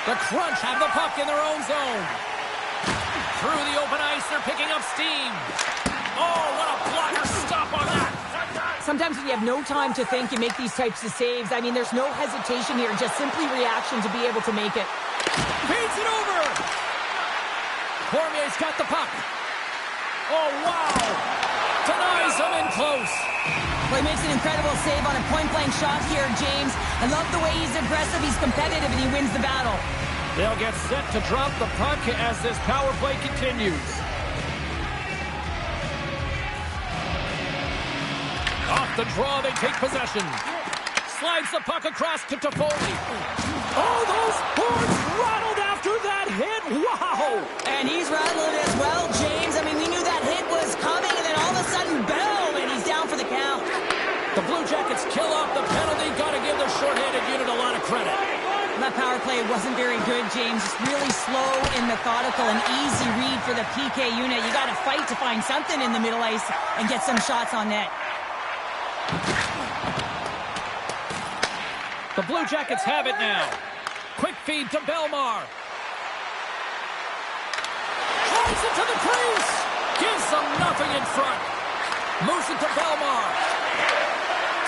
The Crunch have the puck in their own zone. Through the open ice, they're picking up steam. Oh, what a blocker stop on that. Sometimes when you have no time to think, you make these types of saves. I mean, there's no hesitation here, just simply reaction to be able to make it. Feeds it over. Cormier's got the puck. Oh, wow. Denies him in close. Well, he makes an incredible save on a point-blank shot here, James. I love the way he's aggressive, he's competitive, and he wins the battle. They'll get set to drop the puck as this power play continues. Off the draw, they take possession. Slides the puck across to Toffoli. Oh, those boards rattled after that hit. Wow! And he's rattled as well, James. I mean, we knew that hit was coming, and then all of a sudden, boom, and he's down for the count. The Blue Jackets kill off the penalty. Got to give the shorthanded unit a lot of credit. That power play wasn't very good, James. Just really slow and methodical, an easy read for the PK unit. You got to fight to find something in the middle ice and get some shots on net. The Blue Jackets have it now. Quick feed to Bellemare. Drives it to the crease. Gives them nothing in front. Moves it to Bellemare.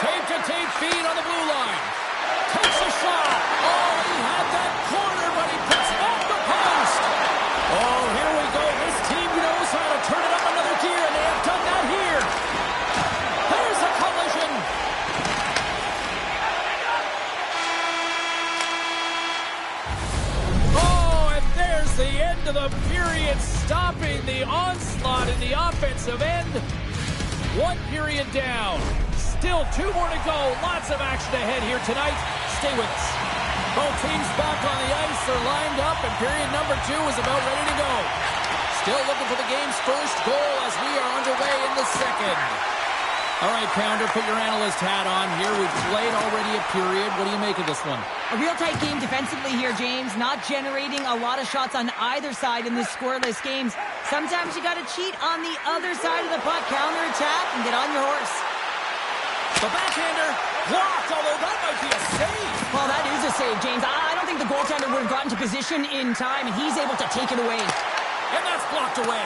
Tape-to-tape feed on the blue line. Takes a shot. Oh, he had that corner, but he puts it off the post. Oh, here we go. This team knows how to turn it up another gear, and they have done that here. There's a collision. Oh, and there's the end of the period, stopping the onslaught in the offensive end. One period down. Still 2 more to go. Lots of action ahead here tonight. Stay with us. Both teams back on the ice. They're lined up, and period number 2 is about ready to go. Still looking for the game's first goal as we are underway in the second. All right, Pounder, put your analyst hat on here. We've played already a period. What do you make of this one? A real tight game defensively here, James. Not generating a lot of shots on either side in this scoreless games. Sometimes you got to cheat on the other side of the puck, counter-attack, and get on your horse. The backhander blocked, although that might be a save. Well, that is a save, James. I don't think the goaltender would have gotten to position in time, and he's able to take it away. And that's blocked away.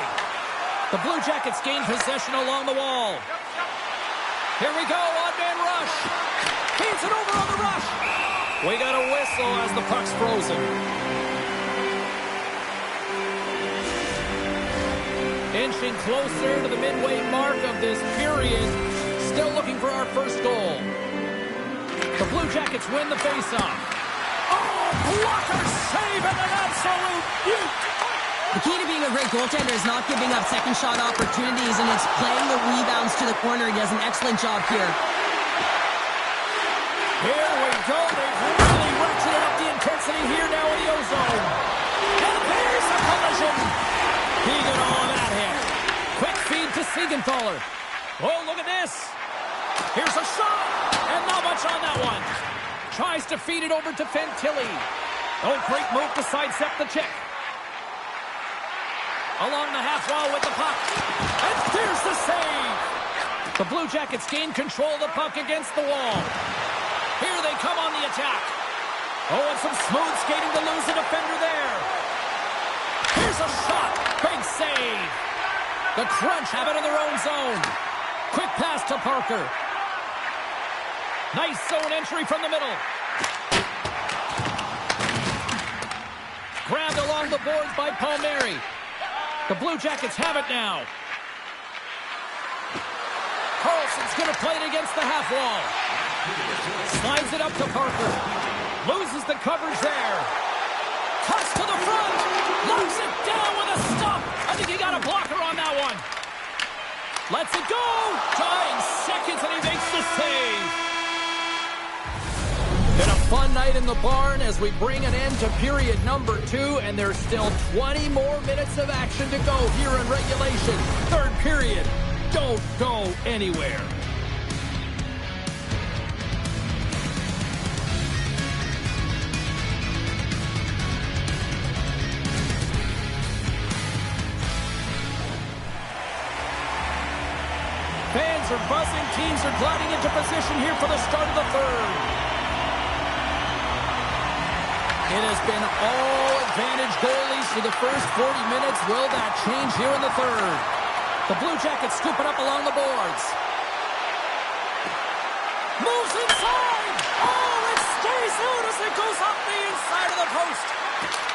The Blue Jackets gain possession along the wall. Here we go, odd-man rush. Feeds it over on the rush. We got a whistle as the puck's frozen. Inching closer to the midway mark of this period. Still looking for our first goal. The Blue Jackets win the faceoff. Oh, blocker save and an absolute beaut. The key to being a great goaltender is not giving up second shot opportunities, and it's playing the rebounds to the corner. He does an excellent job here. Here we go. They've really ratcheted up the intensity here now in the ozone. And there's the collision. He got all of that hit. Quick feed to Siegenthaler. Oh, look at this. Here's a shot, and not much on that one. Tries to feed it over to Fantilli. Oh, great move to sidestep the check. Along the half wall with the puck. And there's the save. The Blue Jackets gain control of the puck against the wall. Here they come on the attack. Oh, and some smooth skating to lose a defender there. Here's a shot. Big save. The Crunch have it in their own zone. Quick pass to Parker. Nice zone entry from the middle. Grabbed along the boards by Palmieri. The Blue Jackets have it now. Carlson's going to play it against the half wall. Slides it up to Parker. Loses the coverage there. Toss to the front. Knocks it down with a stop. I think he got a blocker on that one. Lets it go. Dying seconds, and he makes the save. Been a fun night in the barn as we bring an end to period number 2, and there's still 20 more minutes of action to go here in regulation. Third period. Don't go anywhere. Fans are buzzing. Teams are gliding into position here for the start of the third. It has been all advantage goalies for the first 40 minutes. Will that change here in the third? The Blue Jackets scoop it up along the boards. Moves inside! Oh, it stays out as it goes up the inside of the post.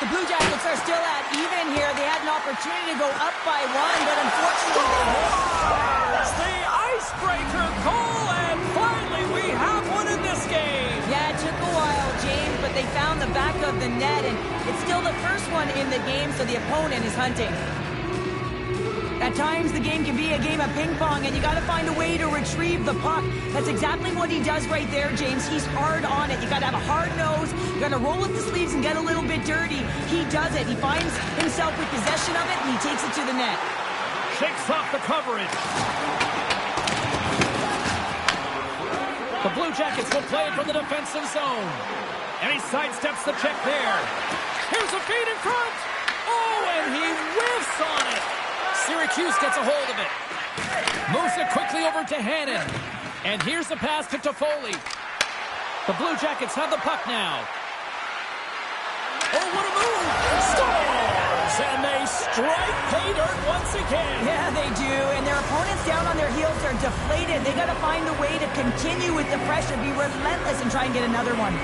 The Blue Jackets are still at even here. They had an opportunity to go up by one, but unfortunately they missed. The icebreaker goal, and finally we have one in this game. Yeah, it took a while, James, but they found the back of the net, and it's still the first one in the game, so the opponent is hunting. At times, the game can be a game of ping pong, and you got to find a way to retrieve the puck. That's exactly what he does right there, James. He's hard on it. You got to have a hard nose. You got to roll up the sleeves and get a little bit dirty. He does it. He finds himself with possession of it, and he takes it to the net. Shakes off the coverage. The Blue Jackets will play it from the defensive zone. And he sidesteps the check there. Here's a feed in front. Oh, and he whiffs on it. Syracuse gets a hold of it. Moves it quickly over to Hannon. And here's the pass to Toffoli. The Blue Jackets have the puck now. Oh, what a move! Stars! And they strike pay dirt once again. Yeah, they do. And their opponents down on their heels are deflated. They got to find a way to continue with the pressure, be relentless, and try and get another one.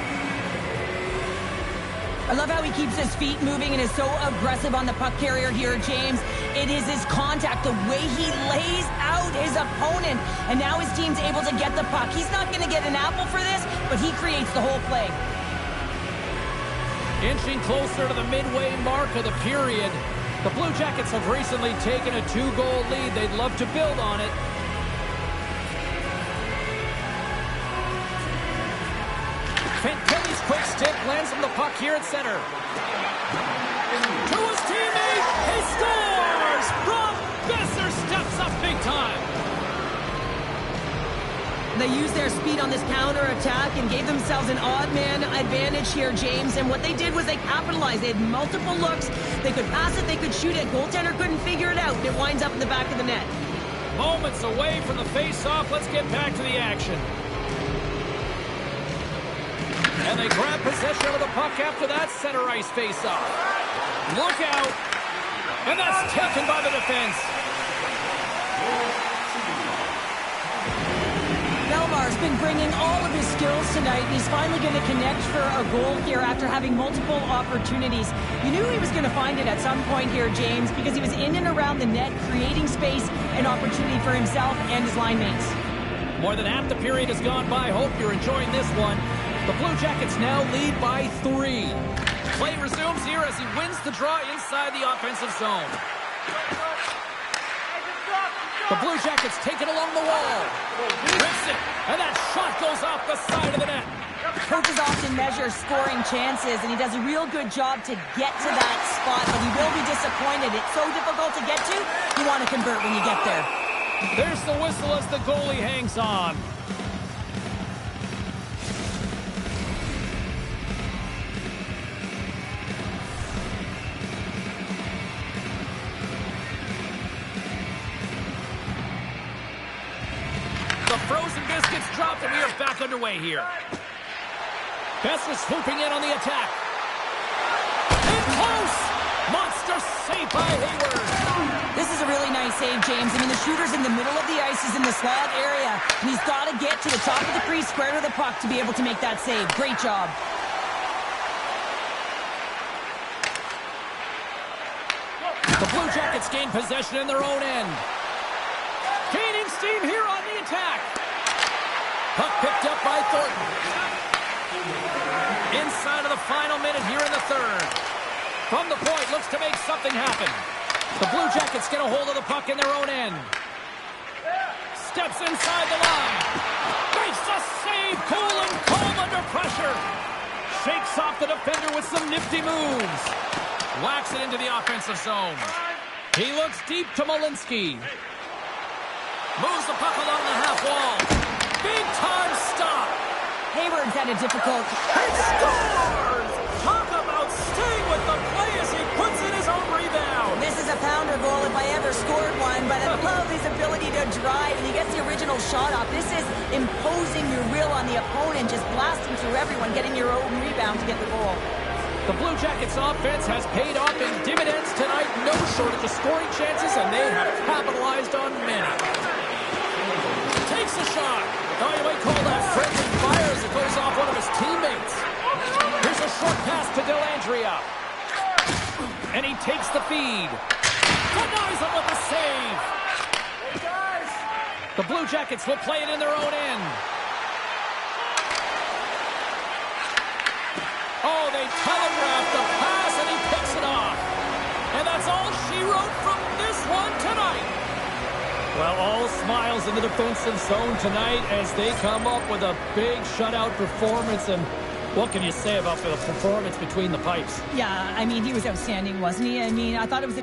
I love how he keeps his feet moving and is so aggressive on the puck carrier here, James. It is his contact, the way he lays out his opponent. And now his team's able to get the puck. He's not going to get an apple for this, but he creates the whole play. Inching closer to the midway mark of the period. The Blue Jackets have recently taken a 2-goal lead. They'd love to build on it. Fantilli's quick stick lands him the puck here at center. To his teammate, he scores! Brock Boeser steps up big time. They used their speed on this counter-attack and gave themselves an odd-man advantage here, James. And what they did was they capitalized. They had multiple looks. They could pass it, they could shoot it. Goaltender couldn't figure it out. It winds up in the back of the net. Moments away from the face-off. Let's get back to the action. And they grab possession of the puck after that center ice face-off. Look out. And that's taken by the defense. Belmar's been bringing all of his skills tonight, and he's finally going to connect for a goal here after having multiple opportunities. You knew he was going to find it at some point here, James, because he was in and around the net, creating space and opportunity for himself and his line mates. More than half the period has gone by. Hope you're enjoying this one. The Blue Jackets now lead by 3. Play resumes here as he wins the draw inside the offensive zone. The Blue Jackets take it along the wall. Rips it, and that shot goes off the side of the net. Coaches often measure scoring chances, and he does a real good job to get to that spot, but he will be disappointed. It's so difficult to get to, you want to convert when you get there. There's the whistle as the goalie hangs on. The frozen biscuits dropped, and we are back underway here. Boeser swooping in on the attack. In close! Monster save by Hayward. This is a really nice save, James. I mean, the shooter's in the middle of the ice. He's in the slot area, and he's got to get to the top of the crease, square to the puck, to be able to make that save. Great job. The Blue Jackets gain possession in their own end. Gaining steam here on the attack. Puck picked up by Thornton. Inside of the final minute here in the third. From the point, looks to make something happen. The Blue Jackets get a hold of the puck in their own end. Steps inside the line. Makes the save. Cool and calm under pressure. Shakes off the defender with some nifty moves. Whacks it into the offensive zone. He looks deep to Malinsky. Moves the puck along the half wall. Big time stop. Hayward's had a difficult... He scores! Talk about staying with the play as he puts in his own rebound. This is a pounder goal if I ever scored one, but I love his ability to drive, and he gets the original shot off. This is imposing your will on the opponent, just blasting through everyone, getting your own rebound to get the goal. The Blue Jackets offense has paid off in dividends tonight. No shortage of scoring chances, and they have capitalized on many. Takes a shot. Oh, you might call that friendly fire as it goes off one of his teammates. Here's a short pass to Dellandrea. And he takes the feed. Denies him with a save. The Blue Jackets will play it in their own end. Oh, they telegraphed the pass, and he picks it off. And that's all she wrote from this one tonight. Well, all smiles in the defensive zone tonight as they come up with a big shutout performance. And what can you say about the performance between the pipes? Yeah, I mean, he was outstanding, wasn't he? I mean, I thought it was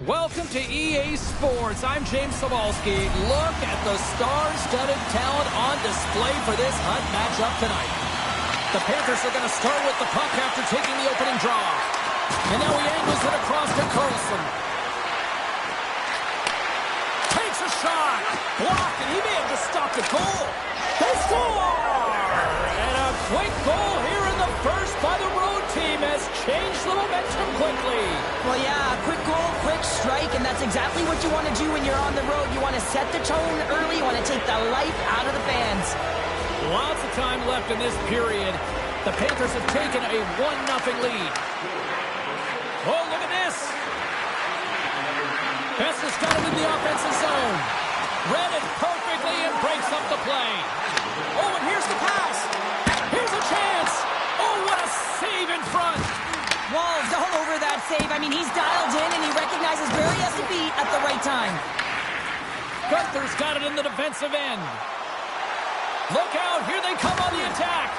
Welcome to EA Sports. I'm James Cebulski. Look at the star-studded talent on display for this Hunt matchup tonight. The Panthers are going to start with the puck after taking the opening draw. And now he angles it across to Karlsson. Takes a shot. Blocked, and he may have just stopped the goal. They score! And a quick goal here in the first by the road team has changed the momentum quickly. Well, yeah, quick goal, quick strike, and that's exactly what you want to do when you're on the road. You want to set the tone early. You want to take the life out of the fans. Lots of time left in this period. The Panthers have taken a 1-0 lead. Oh, look at this. Besser's got it in the offensive zone. Read it perfectly and breaks up the play. Oh, and here's the pass. Here's a chance. Oh, what a save in front. Wolves all over that save. I mean, he's dialed in, and he recognizes where he has to be at the right time. Gunther's got it in the defensive end. Look out. Here they come on the attack.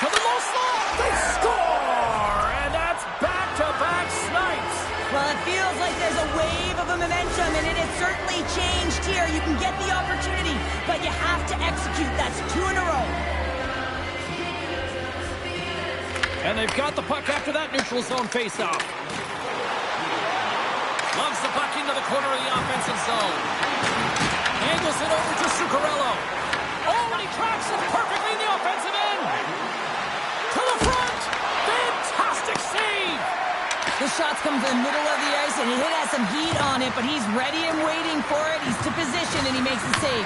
To the low slot. They score. And that's back-to-back snipes. Well, it feels like there's a wave of a momentum, and it has certainly changed here. You can get the opportunity, but you have to execute. That's 2 in a row. And they've got the puck after that neutral zone faceoff. Loves the puck into the corner of the offensive zone. Angles it over to Zuccarello. Oh, and he tracks it perfectly in the offensive end. To the front. Fantastic save. The shots come to the middle of the ice, and he has some heat on it, but he's ready and waiting for it. He's to position, and he makes the save.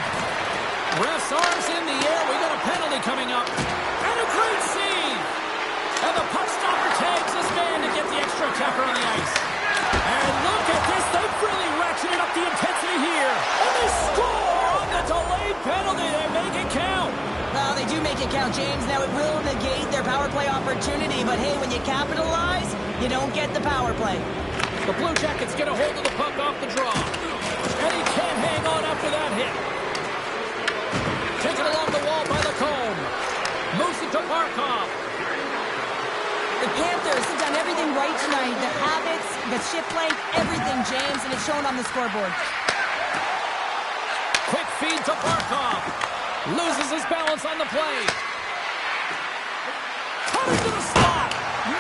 Ref's arms in the air. We got a penalty coming up. And a great save. And the puck stopper tags his man to get the extra attacker on the ice. And look at this. They've really ratcheted up the intensity here. And they score on the delayed penalty. They make it count. Well, they do make it count, James. Now, it will negate their power play opportunity, but hey, when you capitalize, you don't get the power play. The Blue Jackets get a hold of the puck off the draw. And he can't hang on after that hit. Taken along the wall by Lacombe. Moves it to Barkov. The Panthers have done everything right tonight. The habits, the shift length, everything, James, and it's shown on the scoreboard. Quick feed to Barkov. Loses his balance on the play. Cut into the slot.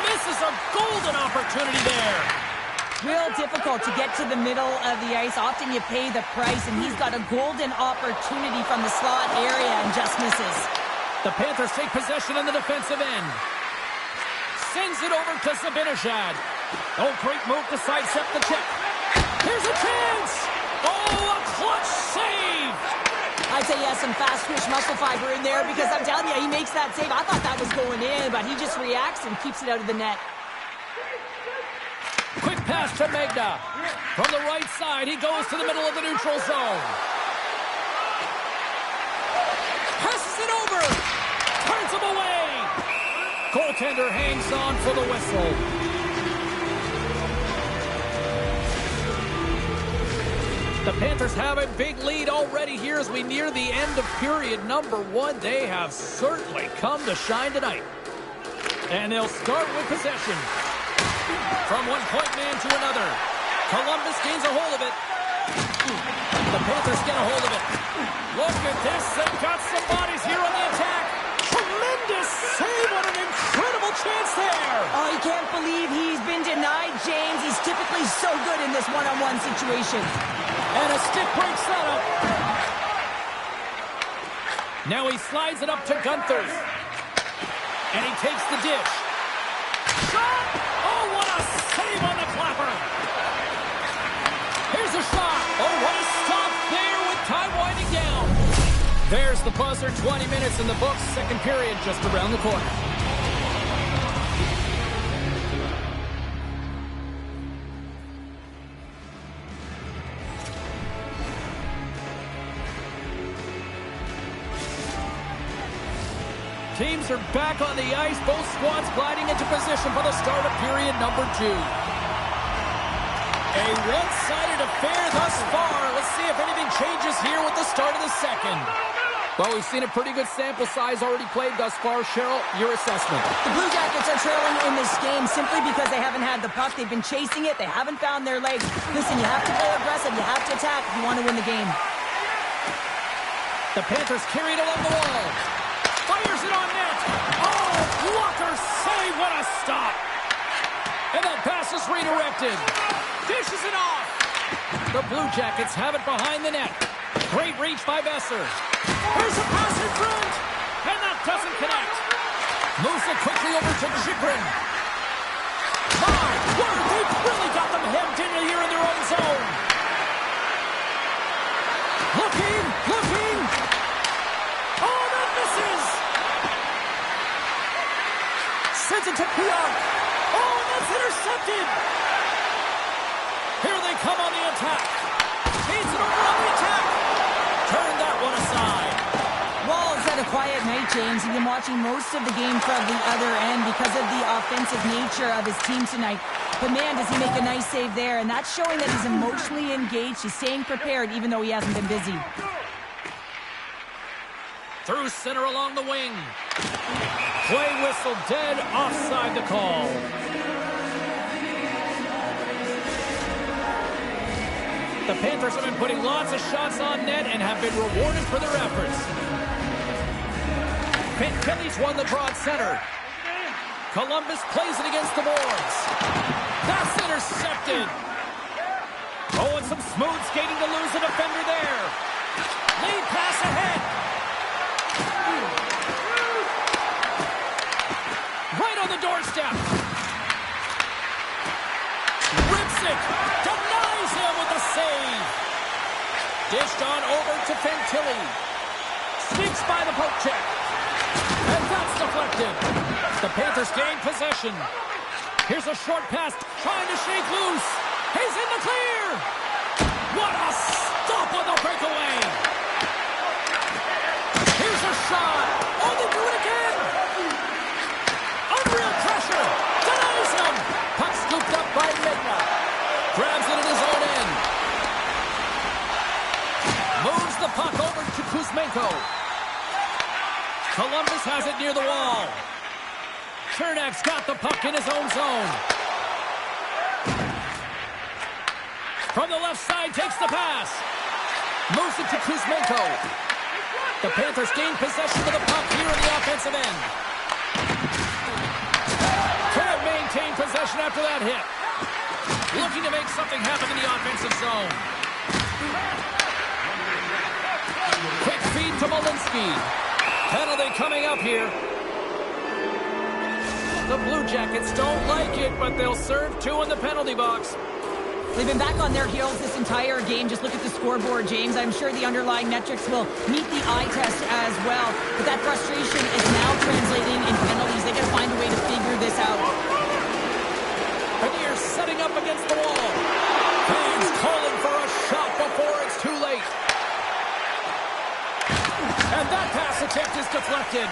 Misses a golden opportunity there. real difficult to get to the middle of the ice. Often you pay the price, and he's got a golden opportunity from the slot area and just misses. The Panthers take possession on the defensive end. Sends it over to Zibanejad. Oh, great move to sidestep the check. Here's a chance! Oh, a clutch save! I'd say he has some fast twitch muscle fiber in there, because I'm telling you, he makes that save. I thought that was going in, but he just reacts and keeps it out of the net. Quick pass to Magda. From the right side, he goes to the middle of the neutral zone. Passes it over. Turns him away. Goaltender hangs on for the whistle. The Panthers have a big lead already here as we near the end of period number 1. They have certainly come to shine tonight. And they'll start with possession. From one point man to another. Columbus gains a hold of it. The Panthers get a hold of it. Look at this. They've got some bodies here on the attack. Tremendous save. What an incredible chance there. Oh, you can't believe he's been denied, James. He's typically so good in this one-on-one situation. And a stick break setup. Now he slides it up to Gunther. And he takes the dish. Shot! Oh, what a save on the clapper. Here's a shot. Oh, what a stop there with time winding down. There's the buzzer. 20 minutes in the books. Second period just around the corner. Teams are back on the ice. Both squads gliding into position for the start of period number 2. A one-sided affair thus far. Let's see if anything changes here with the start of the second. Well, we've seen a pretty good sample size already played thus far. Cheryl, your assessment. The Blue Jackets are trailing in this game simply because they haven't had the puck. They've been chasing it. They haven't found their legs. Listen, you have to play aggressive. You have to attack if you want to win the game. The Panthers carry it along the wall. Fires it on net. Oh, blocker save. What a stop. And that pass is redirected. Dishes it off. The Blue Jackets have it behind the net. Great reach by Besser. Here's a pass in front. And that doesn't connect. Moves it quickly over to Chychrun. My word, they've really got them hemmed in here in their own zone. Looking. Oh, that misses. Sends it to Pionk. Oh, and that's intercepted. Here they come on the attack. Feeds it over on the attack. Turn that one aside. Wall's had a quiet night, James. He's been watching most of the game from the other end because of the offensive nature of his team tonight. But man, does he make a nice save there. And that's showing that he's emotionally engaged. He's staying prepared even though he hasn't been busy. Through center along the wing. Play whistle dead, offside the call. The Panthers have been putting lots of shots on net and have been rewarded for their efforts. Kelly's won the draw at center. Columbus plays it against the boards. That's intercepted. Oh, and some smooth skating to lose a defender there. Lead pass ahead. Right on the doorstep. Rips it. Denies him with a save. Dished on over to Fantilli. Sneaks by the poke check. And that's deflected. The Panthers gain possession. Here's a short pass. Trying to shake loose. He's in the clear. What a stop on the breakaway. Here's a shot. Oh, they do it again. Unreal pressure. Denies him. Puck scooped up by Magna. Grabs it at his own end. Moves the puck over to Kuzmenko. Columbus has it near the wall. Chernak's got the puck in his own zone. From the left side, takes the pass. Moves it to Kuzmenko. The Panthers gain possession of the puck here in the offensive end. Can't maintain possession after that hit. Looking looking to make something happen in the offensive zone. Quick feed to Malinsky. Penalty coming up here. The Blue Jackets don't like it, but they'll serve 2 in the penalty box. They've been back on their heels this entire game. Just look at the scoreboard, James. I'm sure the underlying metrics will meet the eye test as well. But that frustration is now translating in penalties. They got to find a way to figure this out. Beniers setting up against the wall. Fans calling for a shot before it's too late. And that pass attempt is deflected.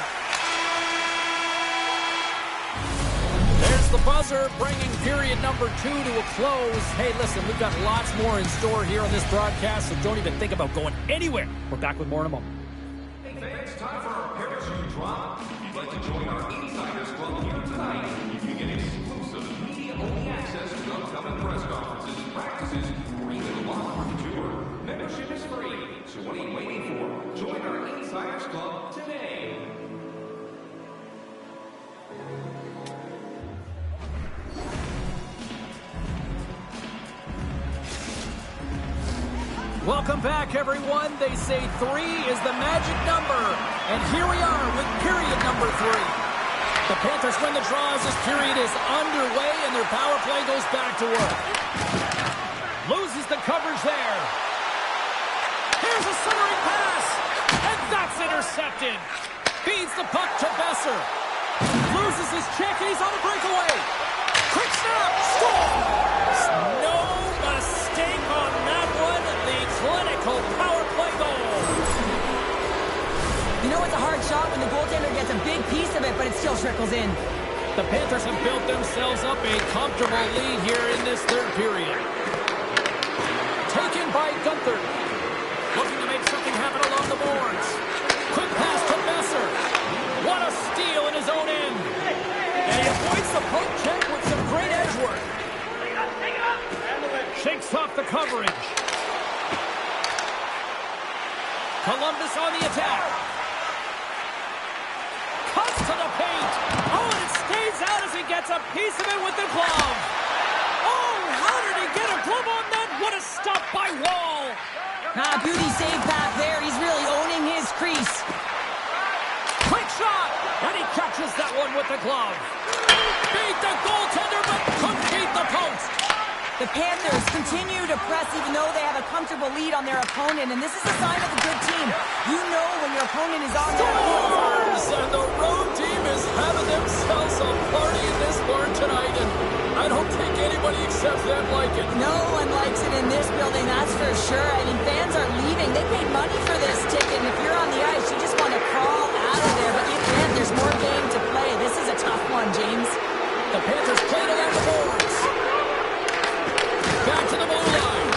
There's the buzzer, bringing period number 2 to a close. Hey, listen, we've got lots more in store here on this broadcast, so don't even think about going anywhere. We're back with more in a moment. Hey fans, time for our parachute drop. If you'd like to join our Insiders Club here tonight, you can get exclusive media-only access to upcoming press conferences and practices, or even a locker tour. Membership is free, so what are you waiting for? Join our Insiders Club today. Welcome back, everyone. They say 3 is the magic number. And here we are with period number 3. The Panthers win the draw as this period is underway, and their power play goes back to work. Loses the coverage there. Here's a centering pass. And that's intercepted. Feeds the puck to Besser. Loses his check, and he's on a breakaway. Quick snap. Score. No mistake on that one. The clinical power play goal. You know it's a hard shot when the goaltender gets a big piece of it, but it still trickles in. The Panthers have built themselves up a comfortable lead here in this third period. Taken by Gunther. Looking to make something happen along the boards. Quick pass to Besser. What a steal in his own end. And he avoids the poke check with some great edge work. Shakes off the coverage. Columbus on the attack. Cuts to the paint. Oh, and it stays out as he gets a piece of it with the glove. Oh, how did he get a glove on that? What a stop by Wall. Beauty save back there. He's really owning his crease. Quick shot. And he catches that one with the glove. Beat the goaltender, but couldn't beat the post. The Panthers continue to press even though they have a comfortable lead on their opponent, and this is a sign of a good team. You know when your opponent is on their heels. And the road team is having themselves a party in this barn tonight, and I don't think anybody except them like it. No one likes it in this building, that's for sure. I mean, fans are leaving. They paid money for this ticket, and if you're on the ice, you just want to crawl out of there, but you can't. There's more game to play. This is a tough one, James. The Panthers played it on the boards. Back to the goal line.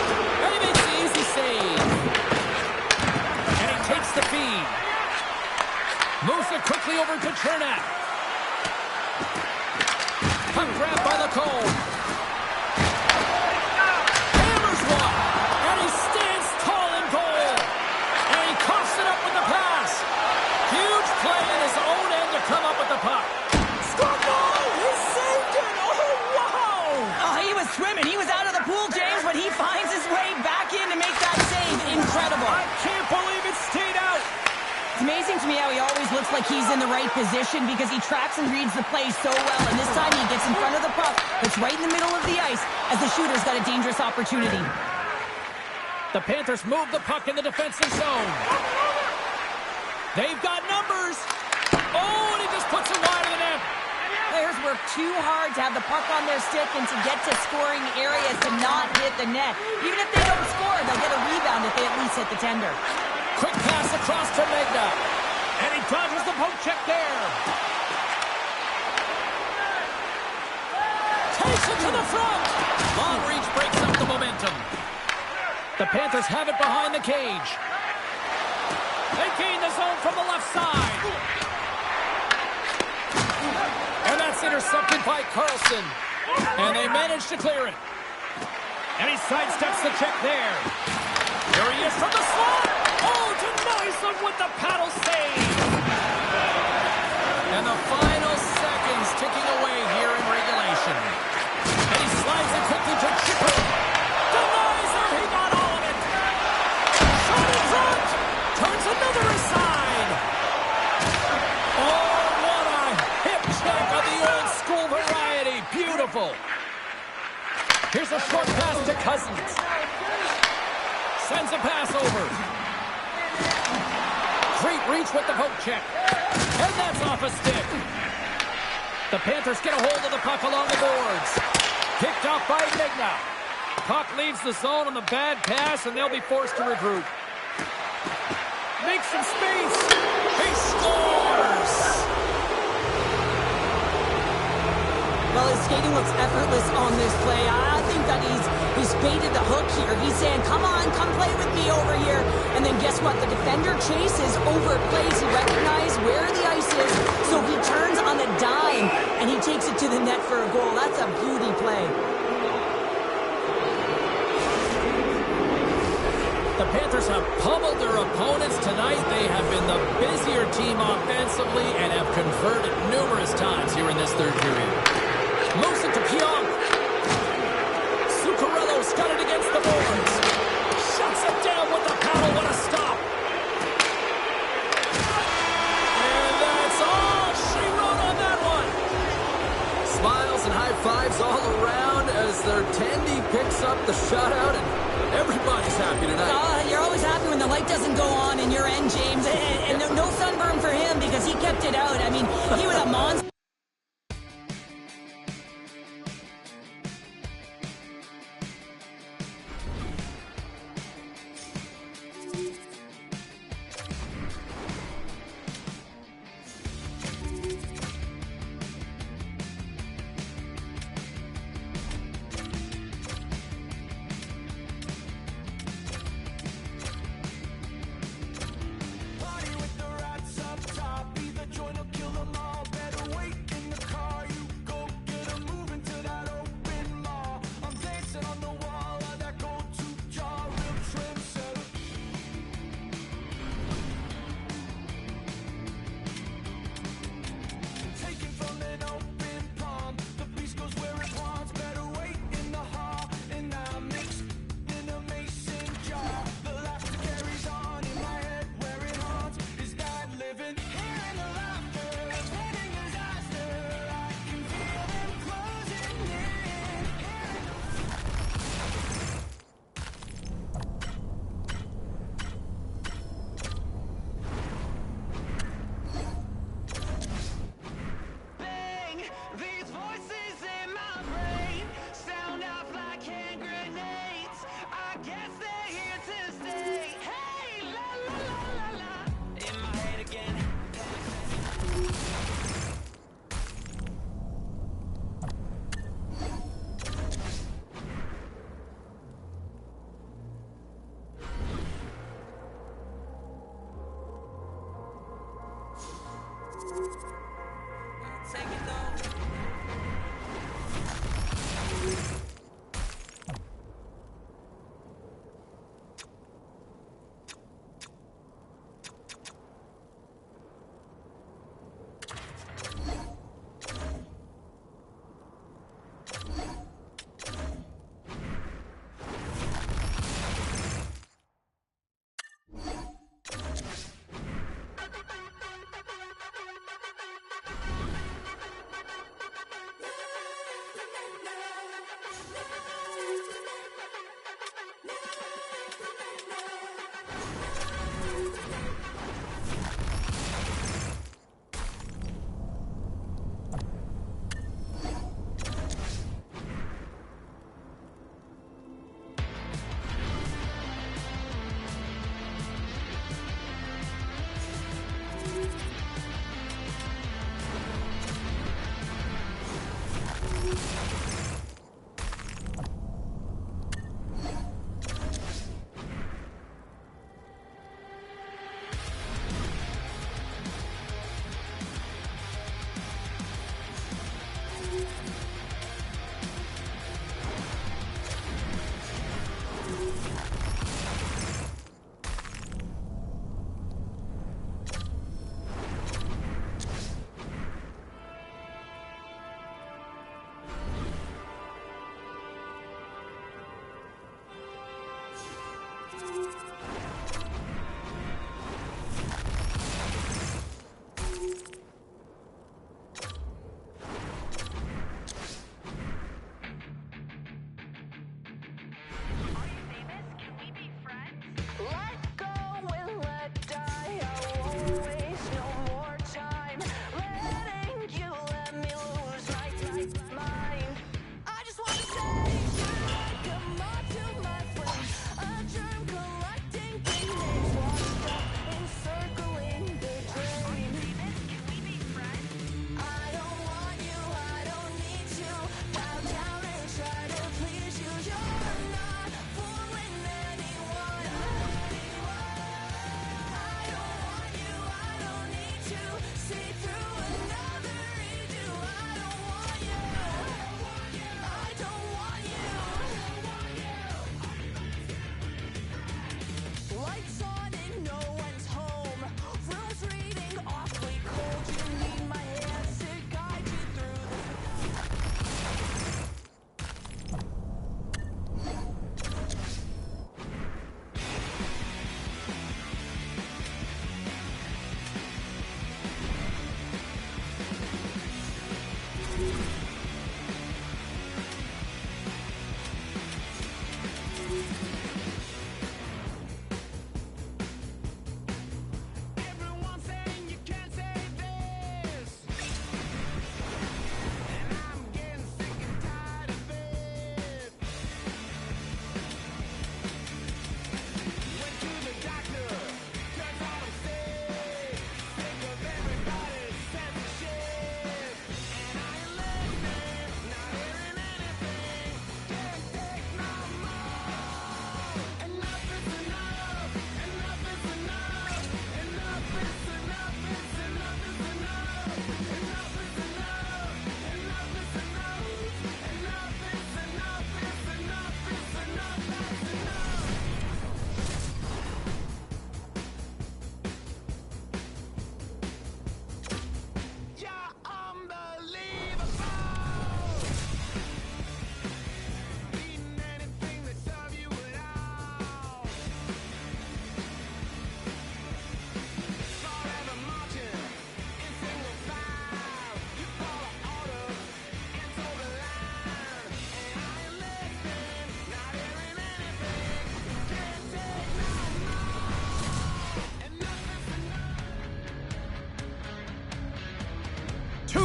And he makes the easy save. And he takes the feed. Moves it quickly over to Chernak. Puck grab by Lacombe. Hammers one. And he stands tall in goal. And he coughs it up with the pass. Huge play in his own end to come up with the puck. Score goal! He saved it! Oh, wow! Oh, he was swimming. He was out of the pool, James, but he finds his way back in to make that save. Incredible. I can't believe it stayed out. It's amazing to me how he always looks like he's in the right position because he tracks and reads the play so well. And this time he gets in front of the puck that's right in the middle of the ice as the shooter's got a dangerous opportunity. The Panthers move the puck in the defensive zone. They've got numbers. Oh, and he just puts it wide of the net. Players work too hard to have the puck on their stick and to get to scoring areas to not hit the net. Even if they don't score, they'll get a rebound if they at least hit the tender. Quick pass across to Megna. And he dodges the poke check there. Takes it to the front. Long reach breaks up the momentum. The Panthers have it behind the cage. They gain the zone from the left side. And that's intercepted by Carlson. And they manage to clear it. And he sidesteps the check there. Here he is from the slot. Oh, denies them with the paddle save. And the final seconds ticking away here in regulation. And he slides it quickly to Chipper. pass to Cousins. Sends a pass over. Great reach with the poke check. And that's off a stick. The Panthers get a hold of the puck along the boards. Picked off by Migna. Puck leaves the zone on the bad pass, and they'll be forced to regroup. Makes some space. He scores! Well, his skating looks effortless on this play. I think that he's baited the hook here. He's saying, come on, come play with me over here. And then guess what? The defender chases over plays. He recognizes where the ice is, so he turns on a dime, and he takes it to the net for a goal. That's a beauty play. The Panthers have pummeled their opponents tonight. They have been the busier team offensively and have converted numerous times here in this third period. Moves it to Pionk. Zuccarello's got it against the boards. Shuts it down with the paddle. What a stop. And that's all she wrote on that one. Smiles and high fives all around as their Tandy picks up the shutout, and everybody's happy tonight. You're always happy when the light doesn't go on in your end, James. And no sunburn for him because he kept it out. I mean, he was a monster.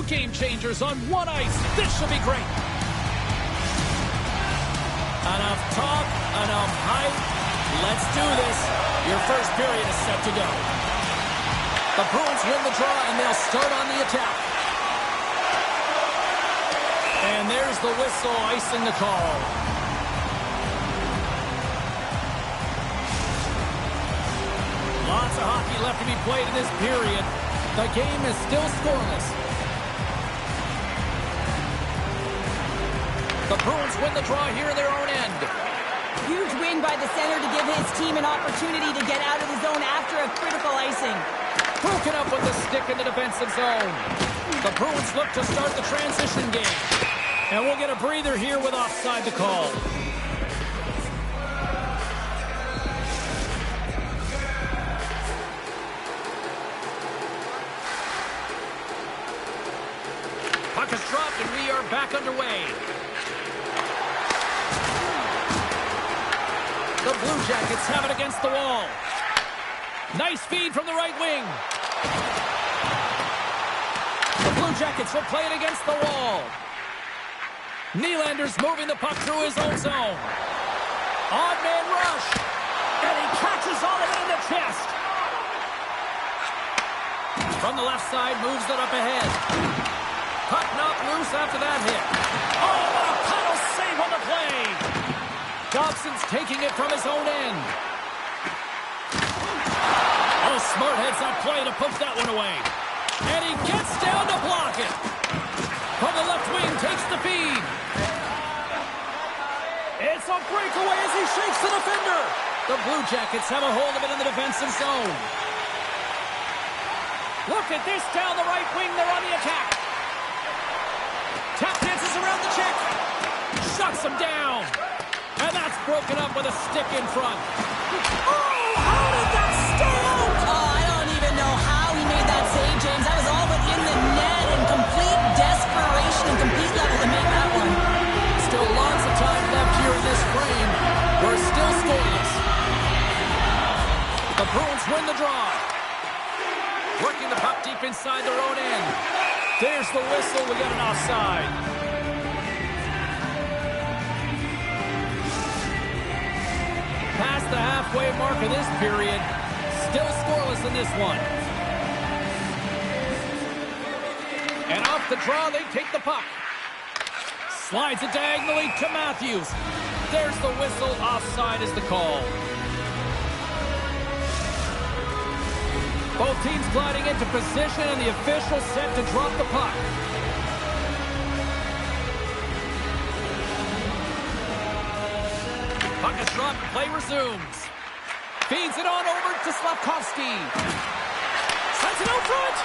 Two game changers on one ice. This should be great. Enough talk, enough hype. Let's do this. Your first period is set to go. The Bruins win the draw, and they'll start on the attack. And there's the whistle, icing the call. Lots of hockey left to be played in this period. The game is still scoreless. The Bruins win the draw here in their own end. Huge win by the center to give his team an opportunity to get out of the zone after a critical icing. Broken up with the stick in the defensive zone. The Bruins look to start the transition game. And we'll get a breather here with offside the call. Puck is dropped and we are back underway. The Blue Jackets have it against the wall. Nice feed from the right wing. The Blue Jackets will play it against the wall. Nylander's moving the puck through his own zone. Odd man rush. And he catches all of it in the chest. From the left side, moves it up ahead. Puck knocked loose after that hit. Oh, what a paddle save on the play. Dobson's taking it from his own end. Oh, smart heads-up play to push that one away. And he gets down to block it. From the left wing, takes the feed. It's a breakaway as he shakes the defender. The Blue Jackets have a hold of it in the defensive zone. Look at this down the right wing. They're on the attack. Tap dances around the check. Shuts him down. And that's broken up with a stick in front. Oh, how did that stay out? Oh, I don't even know how he made that save, James. That was all but in the net in complete desperation and complete level to make that one. Still lots of time left here in this frame. We're still scoreless. The Bruins win the draw. Working the puck deep inside their own end. There's the whistle. We got an offside. Past the halfway mark of this period. Still scoreless in this one. And off the draw, they take the puck. Slides it diagonally to Matthews. There's the whistle. Offside is the call. Both teams gliding into position, and the official set to drop the puck. Puck is dropped, play resumes. Feeds it on over to Slafkovsky. Sends it out front,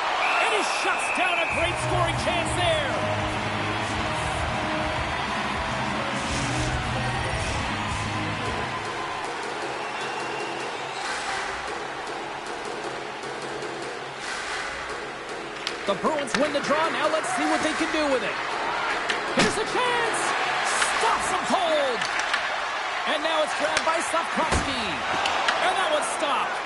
and he shuts down a great scoring chance there. The Bruins win the draw. Now let's see what they can do with it. Here's a chance. Stops him cold. And now it's grabbed by Slafkovsky. And that one's stopped.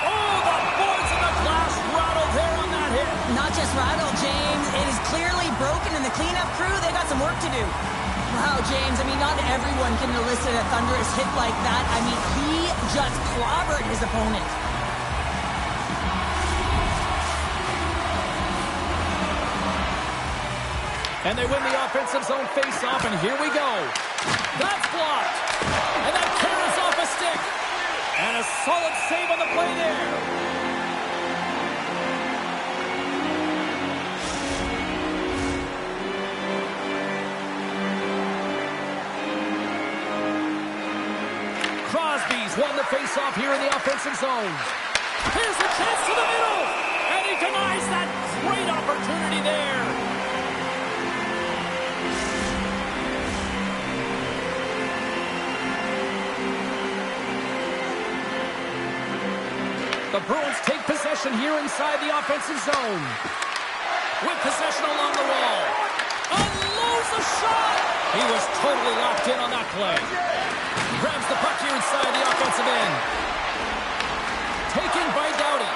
Oh, the boards and the glass rattled there on that hit. Not just rattled, James. It is clearly broken, and the cleanup crew, they got some work to do. Wow, James, I mean, not everyone can elicit a thunderous hit like that. I mean, he just clobbered his opponent. And they win the offensive zone face-off, and here we go. That's blocked. And that carries off a stick. And a solid save on the play there. Crosby's won the face-off here in the offensive zone. Here's the chance to the middle. And he denies that great opportunity there. The Bruins take possession here inside the offensive zone. With possession along the wall. Unloads the shot! He was totally locked in on that play. Grabs the puck here inside the offensive end. Taken by Doughty.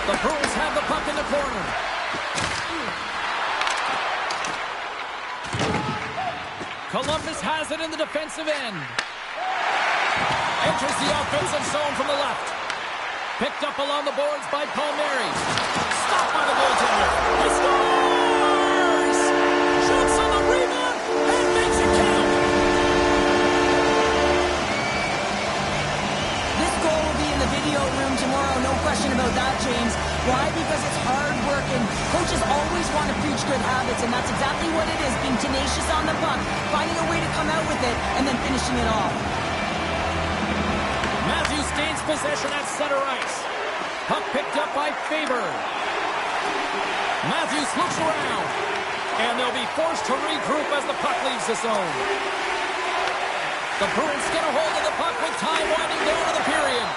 The Bruins have the puck in the corner. Columbus has it in the defensive end. Enters the offensive zone from the left. Picked up along the boards by Palmieri. Stopped by the goaltender. He scores! Shoots on the rebound and makes it count. This goal will be in the video room tomorrow, no question about that, James. Why? Because it's hard work, and coaches always want to preach good habits, and that's exactly what it is, being tenacious on the puck, finding a way to come out with it, and then finishing it off. Matthews gains possession at center ice. Puck picked up by Faber. Matthews looks around, and they'll be forced to regroup as the puck leaves the zone. The Bruins get a hold of the puck with time winding down to the period,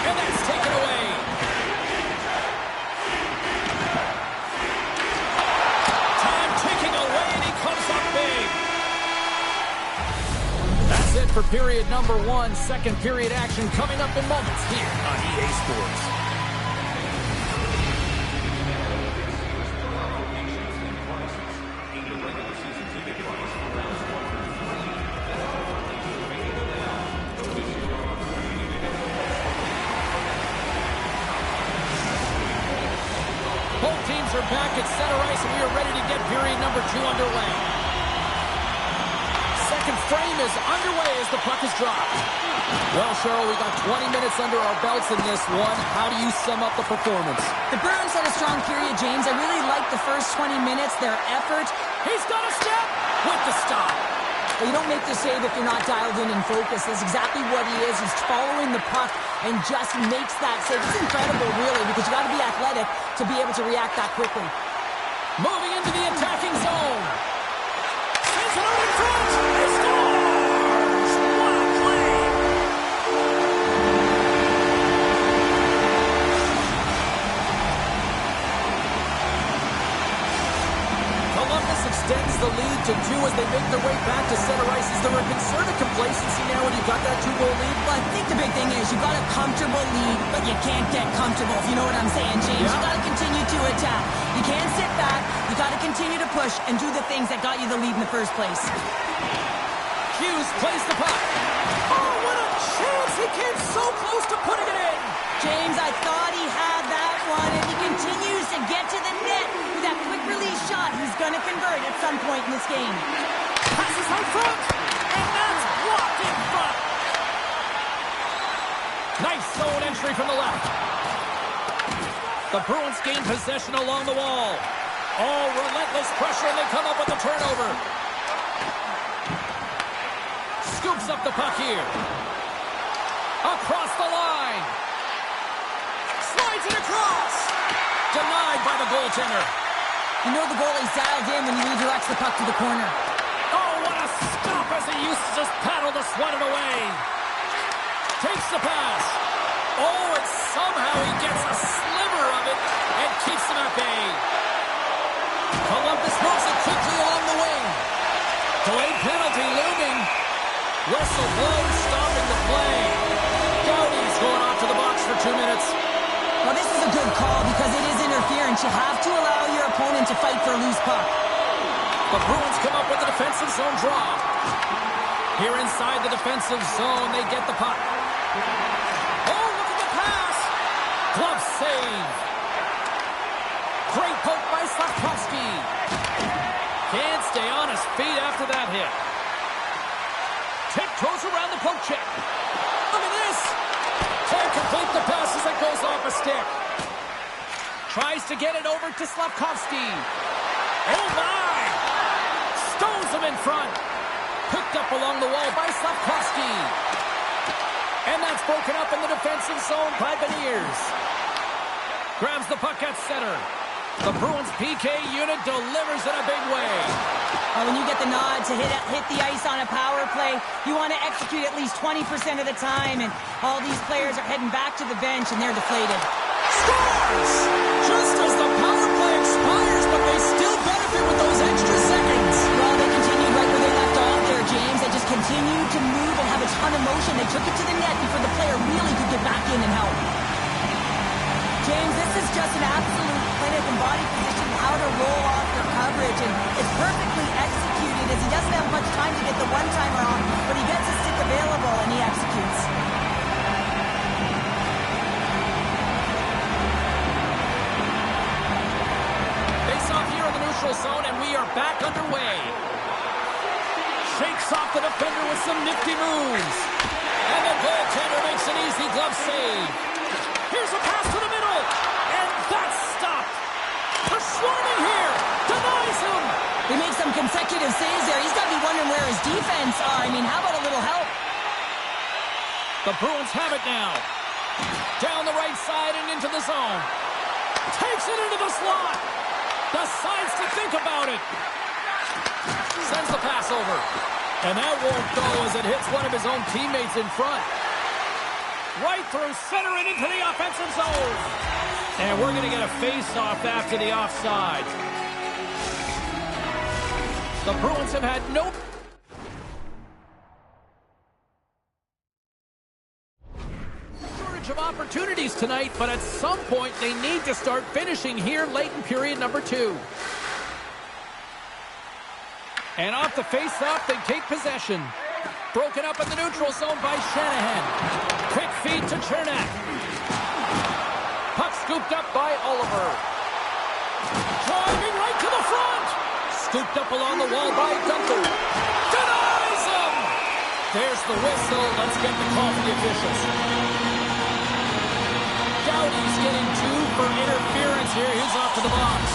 and that's taken away. Time ticking away, and he comes up big. That's it for period number 1. Second period action coming up in moments here on EA Sports. Both teams are back at center ice, and we are ready to get period number 2 underway. Second frame is underway as the puck is dropped. Well, Cheryl, we got 20 minutes under our belts in this one. How do you sum up the performance? The Bruins had a strong period, James. I really liked the first 20 minutes, their effort. He's got a step with the stop. Well, you don't make the save if you're not dialed in and focused. That's exactly what he is. He's following the puck and just makes that save. It's incredible, really, because you got to be athletic to be able to react that quickly. Moving into the attacking zone. Sends it out in front. He scores! What a play! Columbus extends the lead to 2 as they make their way back to center ice. Is there a concern of complacency now when you've got that 2-goal lead? Well, I think the big thing is you've got a comfortable lead, but you can't get comfortable, if you know what I'm saying, James. Yeah. You got to continue to attack. You can't sit back. You got to continue to push and do the things that got you the lead in the first place. Hughes plays the puck. Oh, what a chance! He came so close to putting it in. James, I thought he had that one. If he continues to get to the net with that quick release shot, he's going to convert at some point in this game. Passes out front, and that's blocked in front. Nice zone entry from the left. The Bruins gain possession along the wall. Oh, relentless pressure, and they come up with a turnover. Scoops up the puck here. Across the line. Slides it across. Denied by the goaltender. You know the goalie's dialed in when he redirects the puck to the corner. Oh, what a stop as he used to just paddle to sweat it away. Takes the pass. Oh, and somehow he gets a sliver of it and keeps him at bay. Columbus moves it quickly along the wing. Delayed penalty looming. Whistle blows, stopping the play. Gaudi's going off to the box for 2 minutes. Well, this is a good call because it is interference. You have to allow your opponent to fight for a loose puck. The Bruins come up with a defensive zone draw. Here inside the defensive zone, they get the puck. Oh, look at the pass. Glove save. Great poke by Slavkovsky. Can't stay on his feet after that hit. Tiptoes around the poke check. Look at this. Can't complete the pass as it goes off a stick. Tries to get it over to Slavkovsky. Oh, my. Stones him in front. Picked up along the wall by Slavkovsky. And that's broken up in the defensive zone by Beniers. Grabs the puck at center. The Bruins PK unit delivers in a big way. When you get the nod to hit the ice on a power play, you want to execute at least 20% of the time, and all these players are heading back to the bench, and they're deflated. Scores! Just as the power play expires, but they still benefit with those extra seconds. Well, they continued right where they left off there, James. They just continued to move and have a ton of motion. They took it to the net before the player really could get back in and help. James, this is just an absolute clinic and body position, how to roll off your coverage, and it's perfectly executed as he doesn't have much time to get the one-timer off, but he gets a stick available and he executes. Face off here in the neutral zone, and we are back underway. Shakes off the defender with some nifty moves. And the goaltender makes an easy glove save. Here's a pass to the middle. And that's stopped. They're swarming here. Denies him. He makes some consecutive saves there. He's got to be wondering where his defense are. I mean, how about a little help? The Bruins have it now. Down the right side and into the zone. Takes it into the slot. Decides to think about it. Sends the pass over. And that won't go as it hits one of his own teammates in front. Right through center and into the offensive zone. And we're going to get a face-off after the offside. The Bruins have had no shortage of opportunities tonight, but at some point they need to start finishing here late in period number 2. And off the face-off, they take possession. Broken up in the neutral zone by Shanahan. Quick feed to Chernak. Puck scooped up by Oliver. Driving right to the front. Scooped up along the wall by Gunther. Denies him! There's the whistle. Let's get the call from the officials. Doughty's getting 2 for interference here. He's off to the box.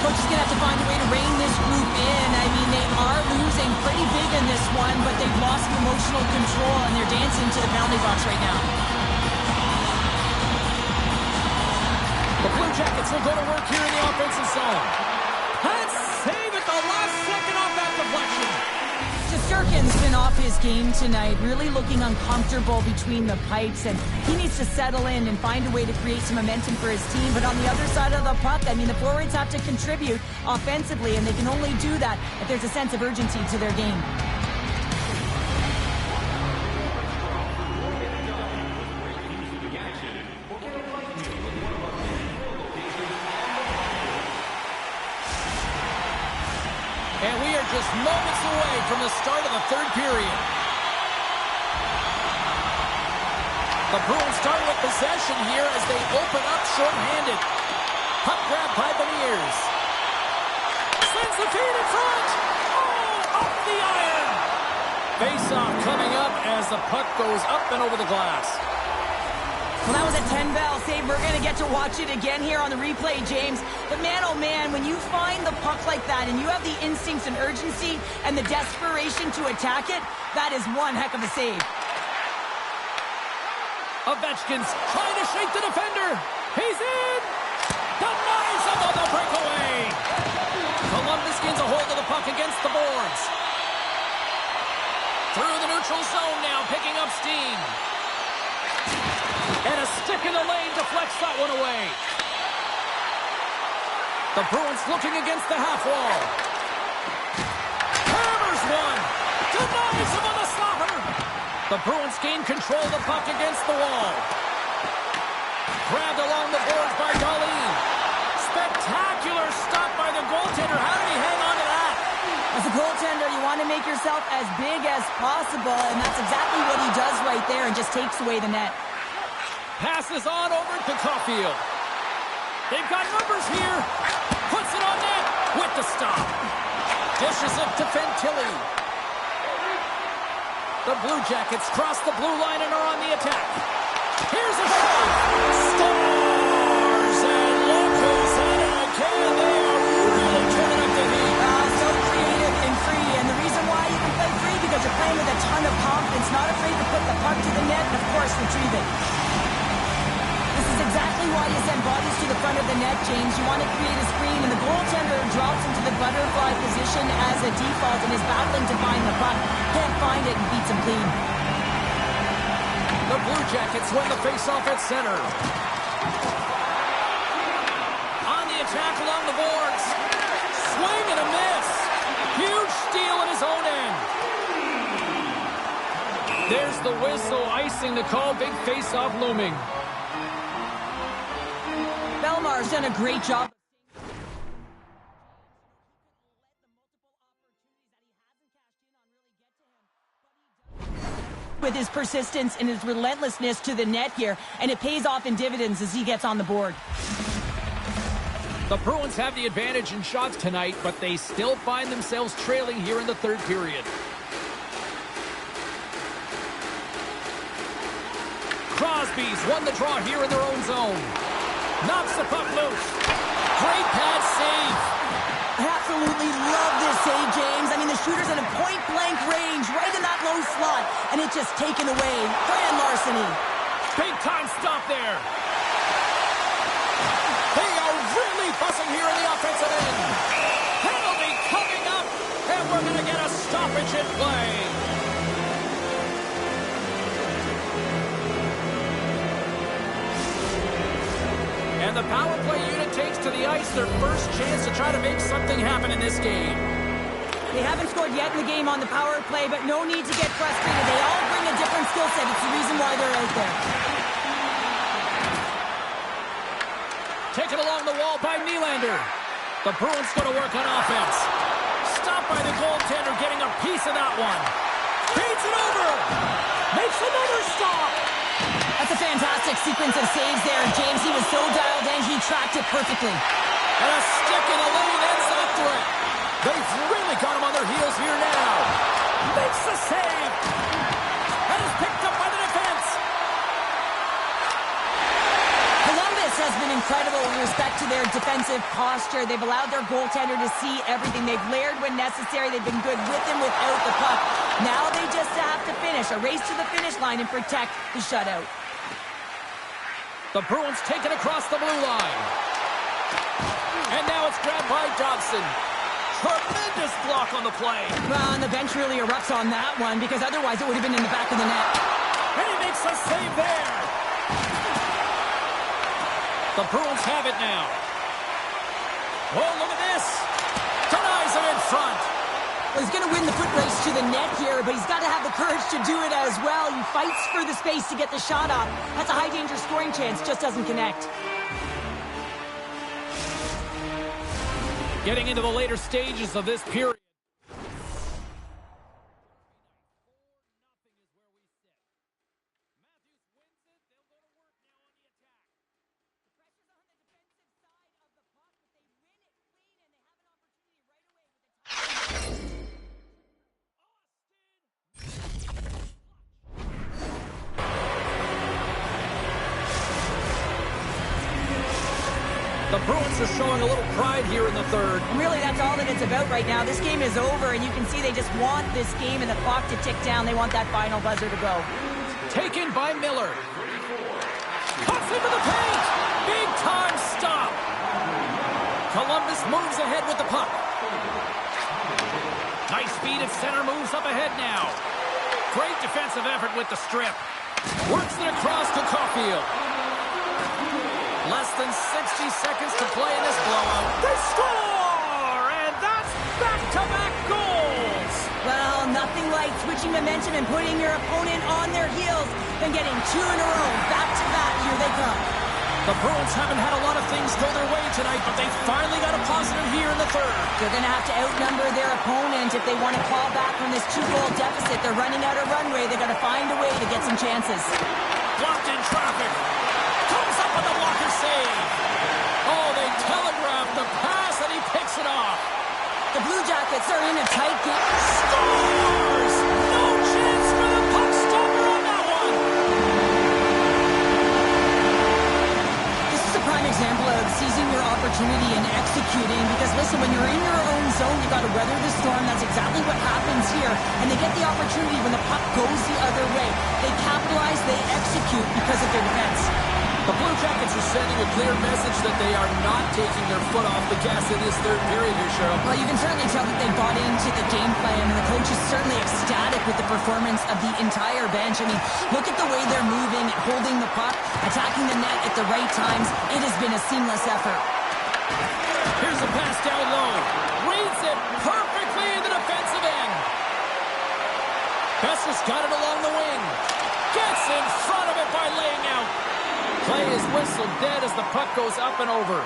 Coach is going to have to find a way to rein this group in. I mean, they are losing pretty big in this one, but they've lost emotional control, and they're dancing to the penalty box right now. The Blue Jackets will go to work here in the offensive zone. And save at the last second off that deflection. Shesterkin's been off his game tonight, really looking uncomfortable between the pipes, and he needs to settle in and find a way to create some momentum for his team. But on the other side of the puck, I mean, the forwards have to contribute offensively, and they can only do that if there's a sense of urgency to their game. And we are just moments away from the start of the third period. The Bruins start with possession here as they open up short-handed. Puck grab by Beniers. Sends the feed in front. Oh, up the iron. Face-off coming up as the puck goes up and over the glass. Well, that was a 10-bell save. We're going to get to watch it again here on the replay, James. But man, oh man, when you find the puck like that and you have the instincts and urgency and the desperation to attack it, that is one heck of a save. Ovechkin's trying to shake the defender. He's in. Denies him on the breakaway. Columbus gains a hold of the puck against the boards. Through the neutral zone now, picking up steam. And a stick in the lane deflects that one away. The Bruins looking against the half wall. Hammers one. Denies him on the slapper. The Bruins gain control of the puck against the wall. Grabbed along the boards by Dahlin. Spectacular stop by the goaltender. How did he hang on to that? As a goaltender, you want to make yourself as big as possible, and that's exactly what he does right there and just takes away the net. Passes on over to Caulfield. They've got numbers here. Puts it on net with the stop. Dishes it to Fantilli. The Blue Jackets cross the blue line and are on the attack. Here's a shot. Stars and locals on it. They are really turning up the heat. So creative and free, and the reason why you can play free because you're playing with a ton of confidence, not afraid to put the puck to the net, and of course retrieve it. This is exactly why you send bodies to the front of the net, James. You want to create a screen, and the goaltender drops into the butterfly position as a default and is battling to find the puck. Can't find it and beats him clean. The Blue Jackets win the faceoff at center. On the attack along the boards. Swing and a miss. Huge steal in his own end. There's the whistle, icing the call. Big faceoff looming. Carr's done a great job. With his persistence and his relentlessness to the net here, and it pays off in dividends as he gets on the board. The Bruins have the advantage in shots tonight, but they still find themselves trailing here in the third period. Crosby's won the draw here in their own zone. Knocks the puck loose. Great pad save. I absolutely love this save, James. I mean, the shooter's in a point-blank range, right in that low slot, and it's just taken away. Grand larceny. Big-time stop there. They are really fussing here in the offensive end. Penalty coming up, and we're going to get a stoppage in play. And the power play unit takes to the ice their first chance to try to make something happen in this game. They haven't scored yet in the game on the power play, but no need to get frustrated. They all bring a different skill set. It's the reason why they're out there. Taken along the wall by Nylander. The Bruins going to work on offense. Stopped by the goaltender, getting a piece of that one. Feeds it over. Makes another stop. That's a fantastic sequence of saves there, James. He was so dialed in, he tracked it perfectly. And a stick in the lane ends that threat. They've really got him on their heels here now. Makes the save. And is picked up by the defense. Columbus has been incredible with respect to their defensive posture. They've allowed their goaltender to see everything. They've layered when necessary. They've been good with and without the puck. Now they just have to finish. A race to the finish line and protect the shutout. The Bruins take it across the blue line. And now it's grabbed by Dobson. Tremendous block on the play. Well, and the bench really erupts on that one because otherwise it would have been in the back of the net. And he makes a save there. The Bruins have it now. Oh, look at this. Denies him in front. Well, he's going to win the foot race to the net here, but he's got to have the courage to do it as well. He fights for the space to get the shot off. That's a high-danger scoring chance, just doesn't connect. Getting into the later stages of this period. The Bruins are showing a little pride here in the third. And really, that's all that it's about right now. This game is over, and you can see they just want this game and the clock to tick down. They want that final buzzer to go. Taken by Miller. Cuts into the paint. Big time stop. Columbus moves ahead with the puck. Nice speed at center, moves up ahead now. Great defensive effort with the strip. Works it across to Caulfield. Less than 60 seconds to play in this blowout. They score! And that's back-to-back goals! Well, nothing like switching momentum and putting your opponent on their heels than getting two in a row. Back-to-back, here they come. The Bruins haven't had a lot of things go their way tonight, but they finally got a positive here in the third. They're going to have to outnumber their opponent if they want to claw back from this two-goal deficit. They're running out of runway. They've got to find a way to get some chances. Blocked in traffic. Comes up with a blocker save. Oh, they telegraphed the pass and he picks it off. The Blue Jackets are in a tight game. Scores! No chance for the puck stopper on that one. This is a prime example of seizing your opportunity and executing because, listen, when you're in your own zone, you got to weather the storm. That's exactly what happens here. And they get the opportunity when the puck goes the other way. They capitalize, they execute because of their defense. The Blue Jackets are sending a clear message that they are not taking their foot off the gas in this third period here, Cheryl. Well, you can certainly tell that they bought into the game plan, and the coach is certainly ecstatic with the performance of the entire bench. I mean, look at the way they're moving, holding the puck, attacking the net at the right times. It has been a seamless effort. Here's a pass down low. Reads it perfectly in the defensive end. Besser's got it along the wing. Gets in front of it by laying out. Play is whistled dead as the puck goes up and over.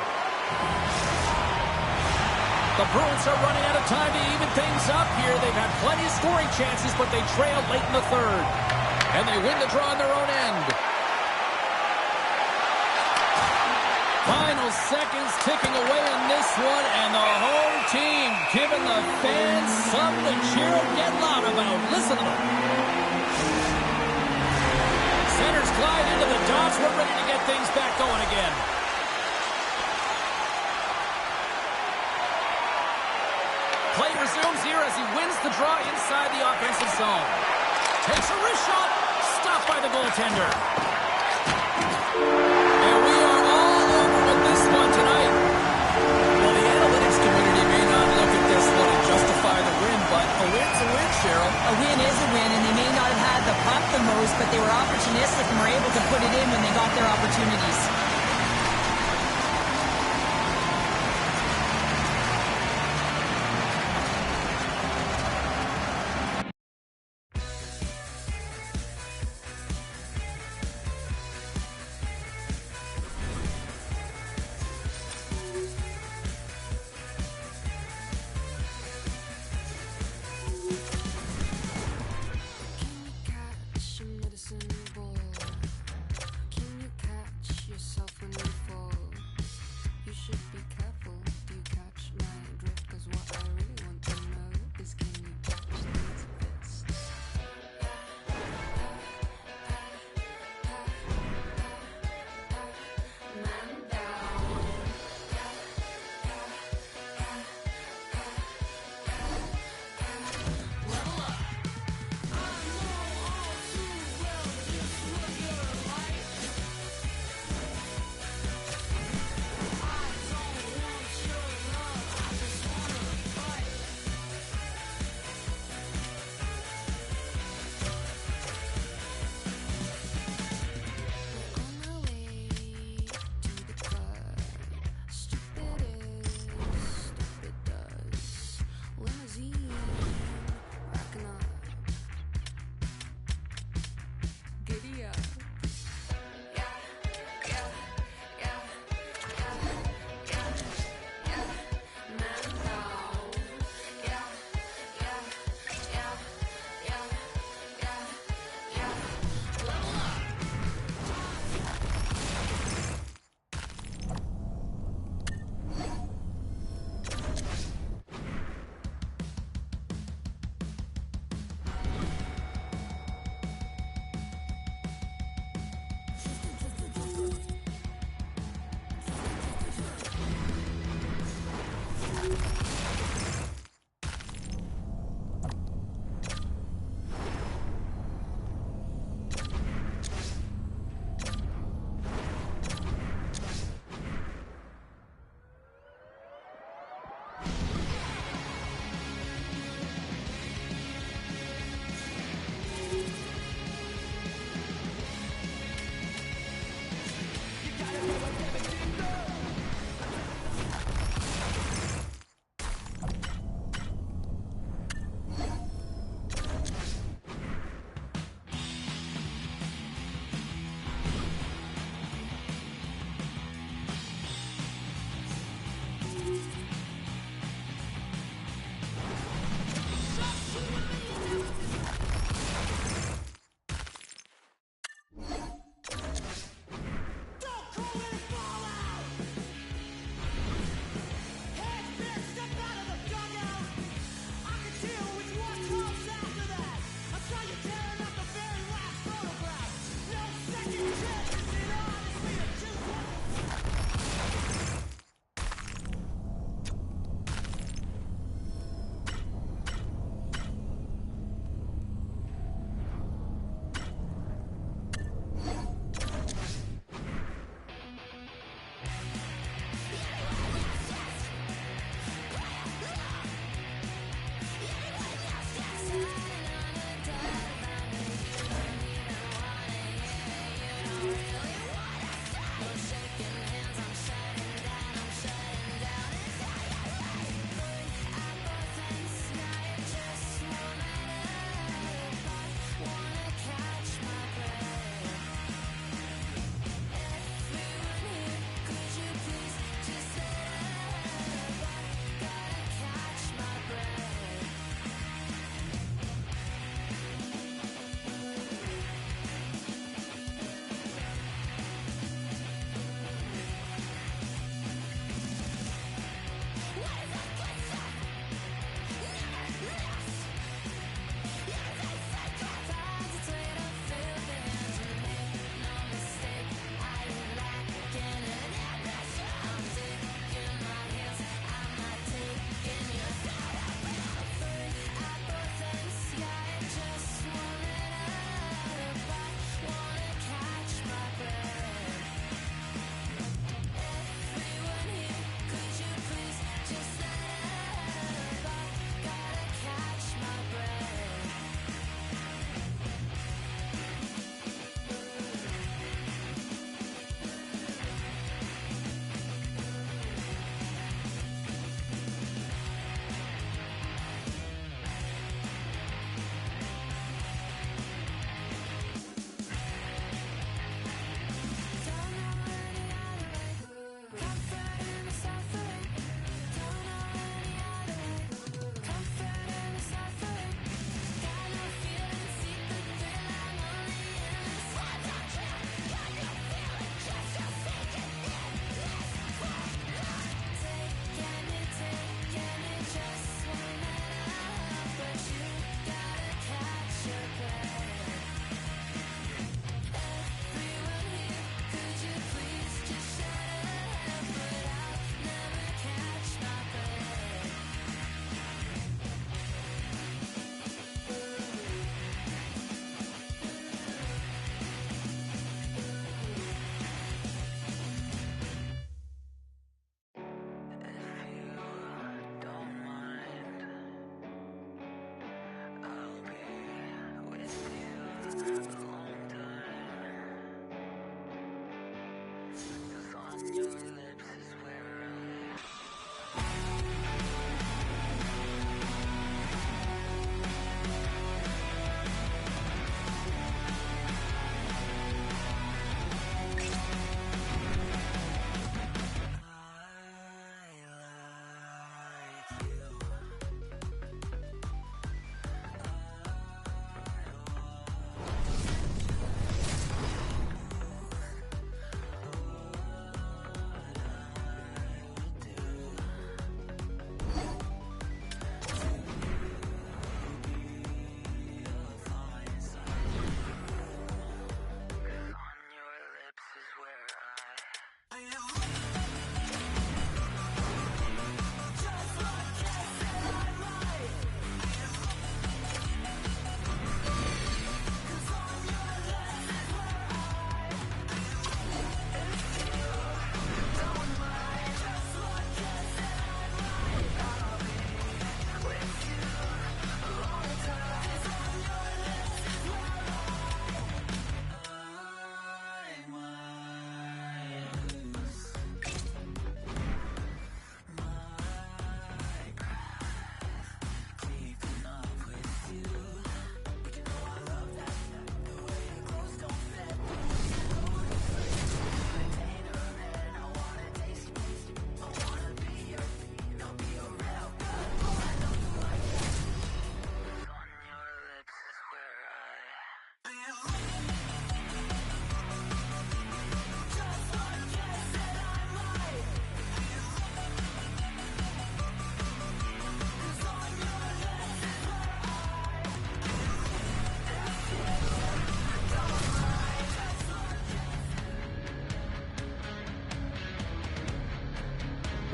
The Bruins are running out of time to even things up here. They've had plenty of scoring chances, but they trailed late in the third. And they win the draw on their own end. Final seconds ticking away in this one, and the home team giving the fans something to cheer and get loud about. Listen to them. Centers glide into the dots. We're ready to get things back going again. Play resumes here as he wins the draw inside the offensive zone. Takes a wrist shot. Stopped by the goaltender. And we are all over with this one tonight. Well, the analytics community may not look at this one and justify the win, but a win's a win, Cheryl. A win is a win, and they may not have had the puck the most, but they were opportunistic and were able to put it in when they got their opportunities.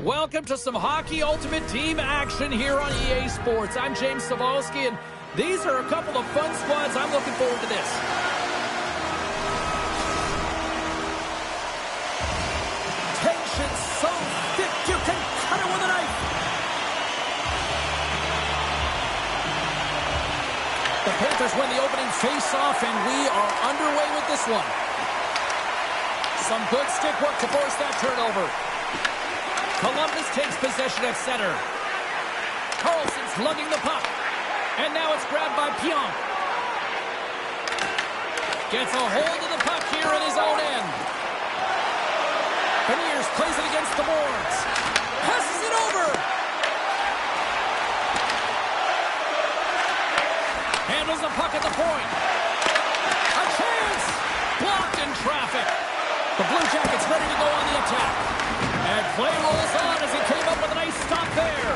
Welcome to some Hockey Ultimate Team action here on EA Sports. I'm James Cybulski, and these are a couple of fun squads. I'm looking forward to this. Tension so thick you can cut it with a knife. The Panthers win the opening face-off, and we are underway with this one. Some good stick work to force that turnover. Columbus takes possession at center. Carlson's lugging the puck. And now it's grabbed by Pionk. Gets a hold of the puck here in his own end. Beniers plays it against the boards. Passes it over. Handles the puck at the point. A chance. Blocked in traffic. The Blue Jackets ready to go on the attack. And play rolls on as he came up with a nice stop there.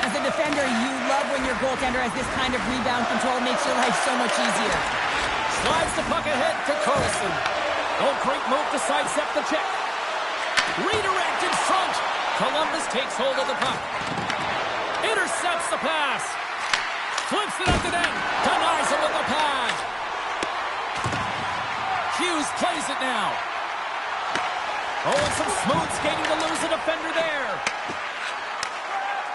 As a defender, you love when your goaltender has this kind of rebound control. Makes your life so much easier. Slides the puck ahead to Carlson. Oh, great move to sidestep the check. Redirect in front. Columbus takes hold of the puck. Intercepts the pass. Flips it at the net. Denies him with the pad. Hughes plays it now. Oh, and some smooth skating to lose a defender there.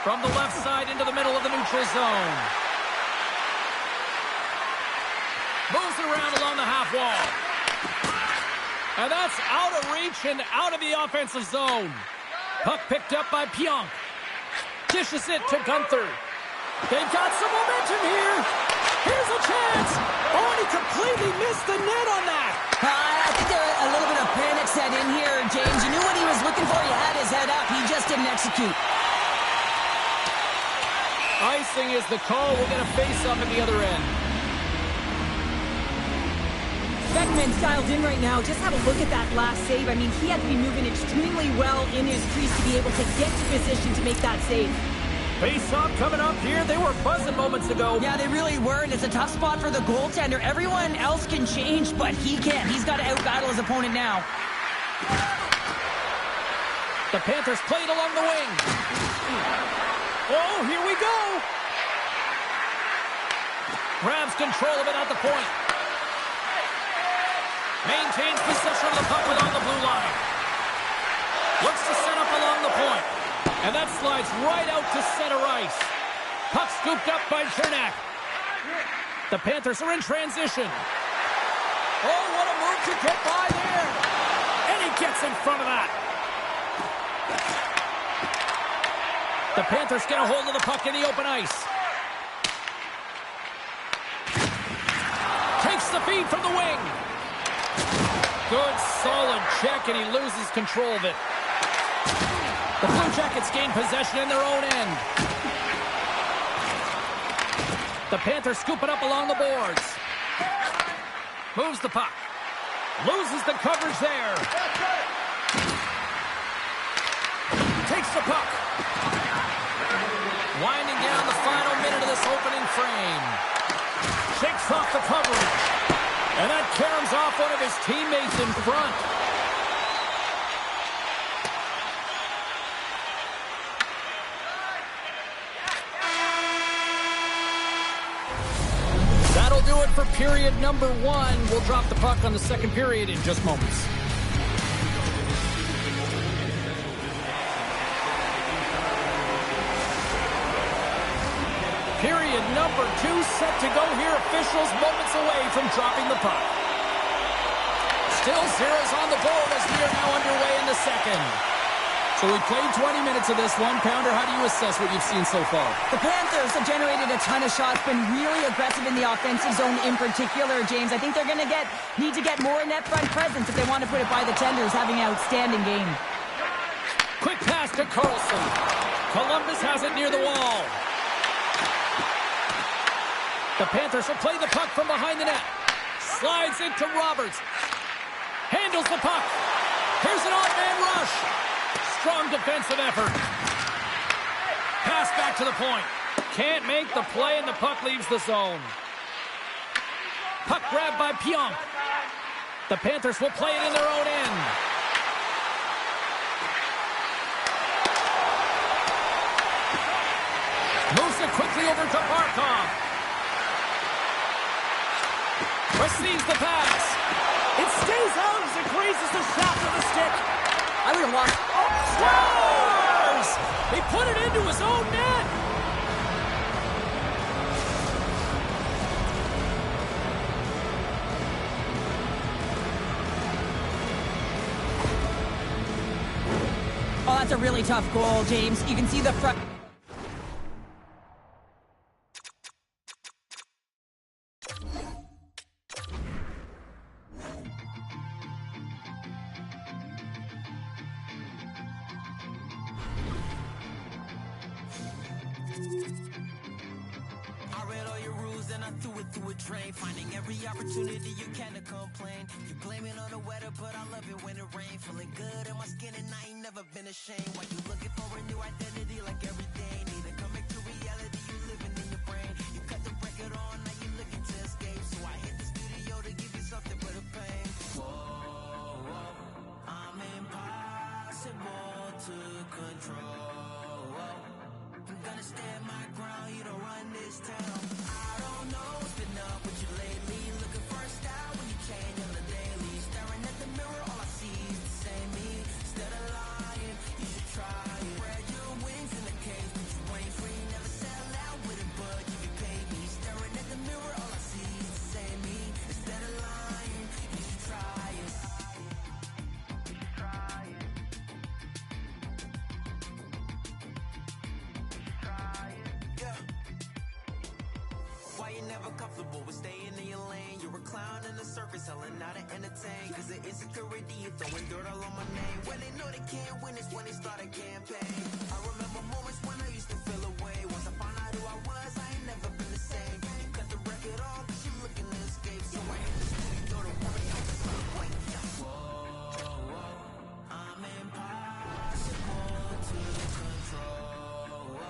From the left side into the middle of the neutral zone. Moves it around along the half wall. And that's out of reach and out of the offensive zone. Puck picked up by Pionk. Dishes it to Gunther. They've got some momentum here. Here's a chance. Oh, and he completely missed the net on that. I think a little bit of panic set in here, James. You knew what he was looking for. He had his head up. He just didn't execute. Icing is the call. We'll get a face-off at the other end. Beckman's dialed in right now. Just have a look at that last save. I mean, he had to be moving extremely well in his crease to be able to get to position to make that save. Face-off coming up here. They were buzzing moments ago. Yeah, they really were, and it's a tough spot for the goaltender. Everyone else can change, but he can't. He's got to out-battle his opponent now. The Panthers played along the wing. Oh, here we go. Grabs control of it at the point. Maintains possession of the puck along the blue line. Looks to set up along the point. And that slides right out to center ice. Puck scooped up by Cernak. The Panthers are in transition. Oh, what a move to get by there. And he gets in front of that. The Panthers get a hold of the puck in the open ice. Takes the feed from the wing. Good, solid check, and he loses control of it. The Blue Jackets gain possession in their own end. The Panthers scoop it up along the boards. Moves the puck. Loses the coverage there. Takes the puck. Winding down the final minute of this opening frame. Shakes off the coverage. And that caroms off one of his teammates in front. That'll do it for period number 1. We'll drop the puck on the second period in just moments. Period number 2 set to go here. Officials moments away from dropping the puck. Still zeros on the board as we are now underway in the second. So we played 20 minutes of this one. Pounder, how do you assess what you've seen so far? The Panthers have generated a ton of shots, been really aggressive in the offensive zone in particular, James. I think they're going to need to get more net front presence if they want to put it by the Tenders, having an outstanding game. Quick pass to Carlson. Columbus has it near the wall. The Panthers will play the puck from behind the net. Slides into Roberts. Handles the puck. Here's an odd-man rush. Strong defensive effort. Pass back to the point. Can't make the play, and the puck leaves the zone. Puck grabbed by Pionk. The Panthers will play it in their own end. Moves it quickly over to Barkov. Receives the pass. It stays out as it grazes the shaft of the stick. I would have lost. Scores! He put it into his own net. Oh, that's a really tough goal, James. You can see the front. I read all your rules and I threw it through a train. Finding every opportunity you can to complain. You blame it on the weather, but I love it when it rains. Feeling good in my skin and I ain't never been ashamed. Why you looking for a new identity like every day? Need to come back to reality, you living in your brain. You cut the record on, now you looking to escape. So I hit the studio to give you something but a pain. Whoa, whoa, I'm impossible to control. I'm gonna stand my ground, you don't run this town. I don't know what's been up with you lately. Looking for a style when you change on the daily. Staring at the mirror, all I see is the same me. Instead of lying, you should try it. Spread your wings in the cage, but you ain't free. Never sell out with it, but you can pay me. Staring at the mirror, all I see is the same me. Instead of lying, you should try it. Try it. Yeah. Why you never comfortable with staying in your lane? You're a clown in the circus, selling out to entertain. Cause the insecurity, you throwing dirt all on my name. When they know they can't win, it's when they start a campaign. I remember moments when I used to feel away. Once I found out who I was, I ain't never been the same. You cut the record off, cause you're looking to escape. So I hit the studio to worry, I'm just like, wait, whoa, whoa, I'm impossible to control.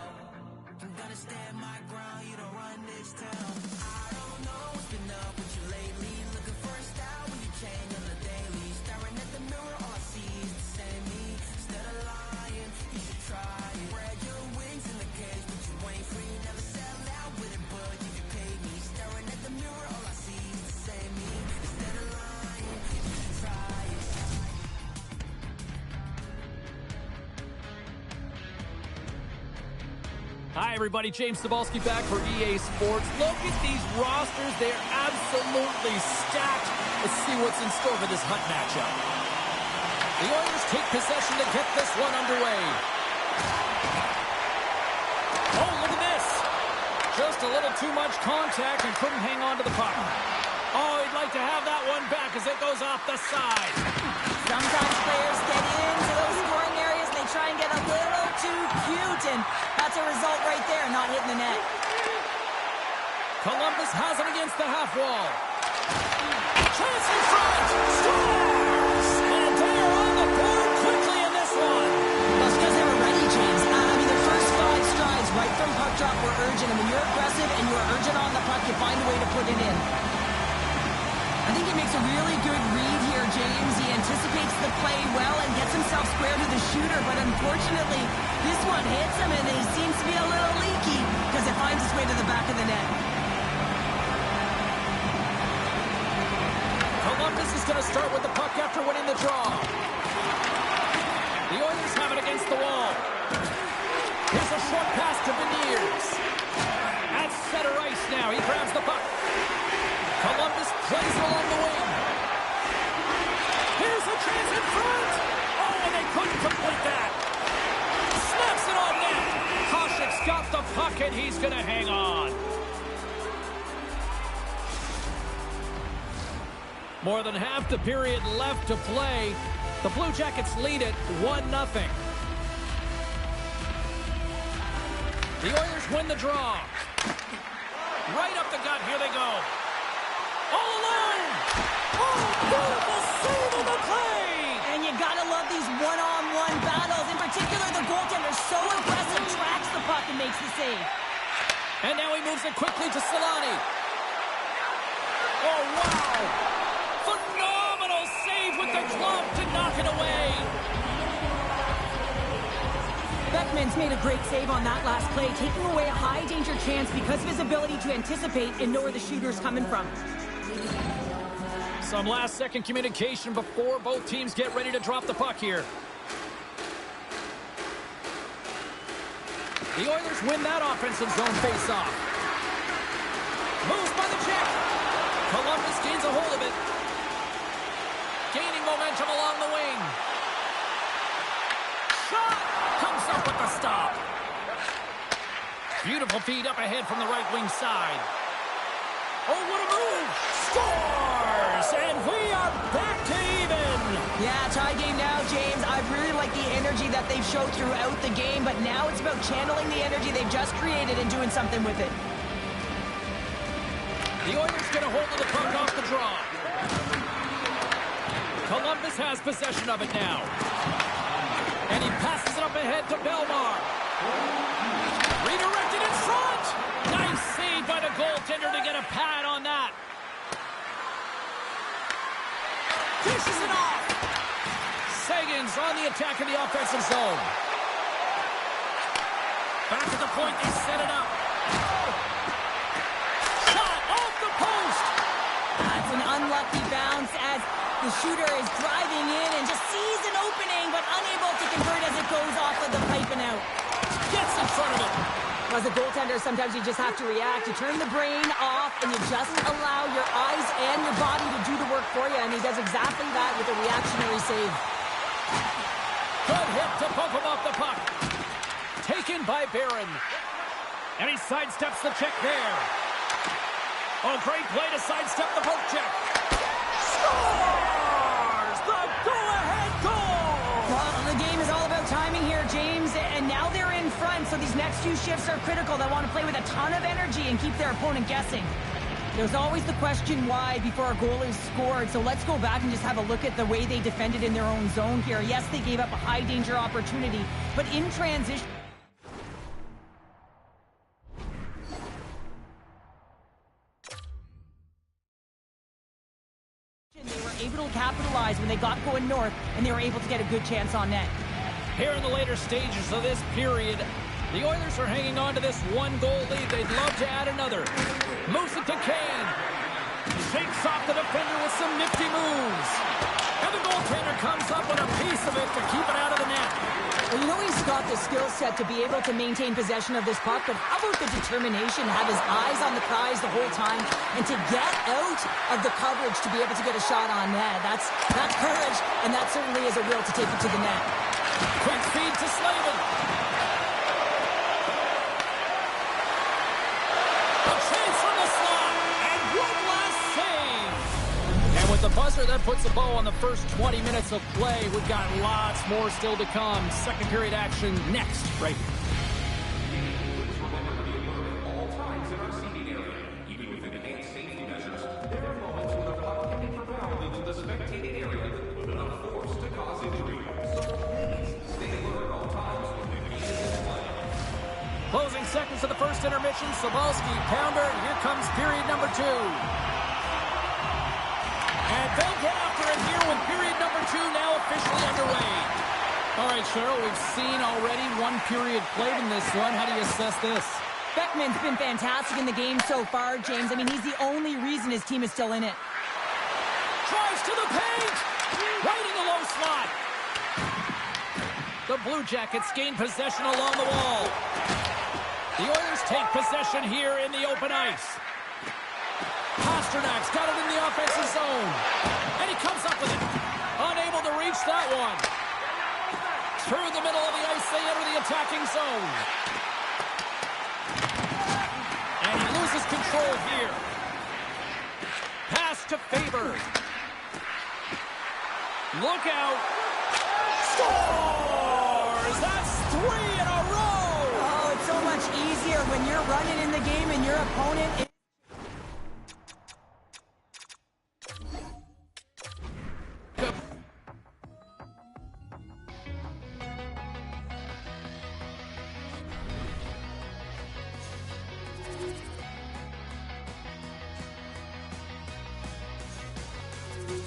I'm gonna stand my ground, you don't run this town. I don't know what's been up with you lately. Looking for a style when you change on the daily. Staring at the mirror, all I see is the same me. Instead of lying, you should try it. Spread your wings in the cage, but you ain't free. Never sell out with it, but you can pay me. Staring at the mirror, all I see is the same me. Instead of lying, you should try it. Hi, everybody. James Cebulski back for EA Sports. Look at these rosters. They're absolutely stacked. Let's see what's in store for this Hunt matchup. The Oilers take possession to get this one underway. Oh, look at this. Just a little too much contact and couldn't hang on to the puck. Oh, he'd like to have that one back as it goes off the side. Sometimes players get into those scoring areas and they try and get a little too cute, and that's a result right there, not hitting the net. Columbus has it against the half wall. Chance in front. Scores! And they are on the board quickly in this one. Well, it's because they were ready, James. Their first 5 strides right from puck drop were urgent, and when you're aggressive and you're urgent on the puck, you find a way to put it in. I think he makes a really good read here, James. He anticipates the play well and gets himself square to the shooter, but unfortunately, this one hits him, and he seems to be a little leaky because it finds its way to the back of the net. Columbus is going to start with the puck after winning the draw. The Oilers have it against the wall. Here's a short pass to Beniers. At center ice now. He grabs the puck. Columbus plays along the wing. Here's a chance in front. Oh, and they couldn't complete that. Snaps it on net. Koshik's got the puck, and he's going to hang on. More than half the period left to play. The Blue Jackets lead it 1-0. The Oilers win the draw. Right up the gut. Here they go. All alone. Oh, beautiful save of McLean. And you gotta love these one-on-one battles. In particular, the goaltender so aggressive, tracks the puck and makes the save. And now he moves it quickly to Solani. Oh, wow. Phenomenal save with the glove to knock it away. Beck Beckman's made a great save on that last play, taking away a high-danger chance because of his ability to anticipate and know where the shooter's coming from. Some last-second communication before both teams get ready to drop the puck here. The Oilers win that offensive zone face-off. Moves by the check. Columbus gains a hold of it. Gaining momentum along the wing. Shot! Comes up with the stop. Beautiful feed up ahead from the right wing side. Oh, what a move! Scores! And we are back to even! Yeah, tie game now, James. I really like the energy that they've showed throughout the game, but now it's about channeling the energy they've just created and doing something with it. The Oilers get a hold of the puck off the draw. Columbus has possession of it now. And he passes it up ahead to Belmar. Redirected in front! Nice save by the goaltender to get a pad on that. Dishes it off. Sagan's on the attack in the offensive zone. Back at the point, they set it up. Shot off the post. That's an unlucky bounce as the shooter is driving in and just sees an opening, but unable to convert as it goes off of the pipe and out. Gets in front of it. As a goaltender, sometimes you just have to react. You turn the brain off, and you just allow your eyes and your body to do the work for you, and he does exactly that with a reactionary save. Good hit to poke him off the puck. Taken by Barron. And he sidesteps the check there. Oh, great play to sidestep the poke check. Scores! The go-ahead goal! Well, the game is all about timing here, James, and now they're in front, so these next few shifts are critical. They want to play with a ton of energy and keep their opponent guessing. There's always the question why before a goal is scored, so let's go back and just have a look at the way they defended in their own zone here. Yes, they gave up a high-danger opportunity, but in transition... they were able to capitalize when they got going north, and they were able to get a good chance on net. Here in the later stages of this period, the Oilers are hanging on to this one-goal lead. They'd love to add another. Moves it to Kane. Shakes off the defender with some nifty moves. And the goaltender comes up with a piece of it to keep it out of the net. Well, you know he's got the skill set to be able to maintain possession of this puck, but how about the determination to have his eyes on the prize the whole time and to get out of the coverage to be able to get a shot on net? That's courage, and that certainly is a will to take it to the net. Quick feed to Slavin. A chance from the slot, and one last save. And with the buzzer, that puts a bow on the first 20 minutes of play. We've got lots more still to come. Second period action next, right here. Please remember to be alert at all times in our seating area. Even with enhanced safety measures, there are moments when a puck can be propelled into the spectating area with enough force to cause injury. So please stay alert at all times when the game is played. Closing seconds of the first intermission. Sobalski, pounder. Here comes period number 2. And they'll get after it here with period number 2 now officially underway. All right, Cheryl, we've seen already one period played in this one. How do you assess this? Beckman's been fantastic in the game so far, James. I mean, he's the only reason his team is still in it. Drives to the paint! Right in the low slot. The Blue Jackets gain possession along the wall. The Oilers take possession here in the open ice. Pasternak's got it in the offensive zone. And he comes up with it. Unable to reach that one. Through the middle of the ice, they enter the attacking zone. And he loses control here. Pass to Faber. Look out. Scores! That's 3 in a row! Oh, it's so much easier when you're running in the game and your opponent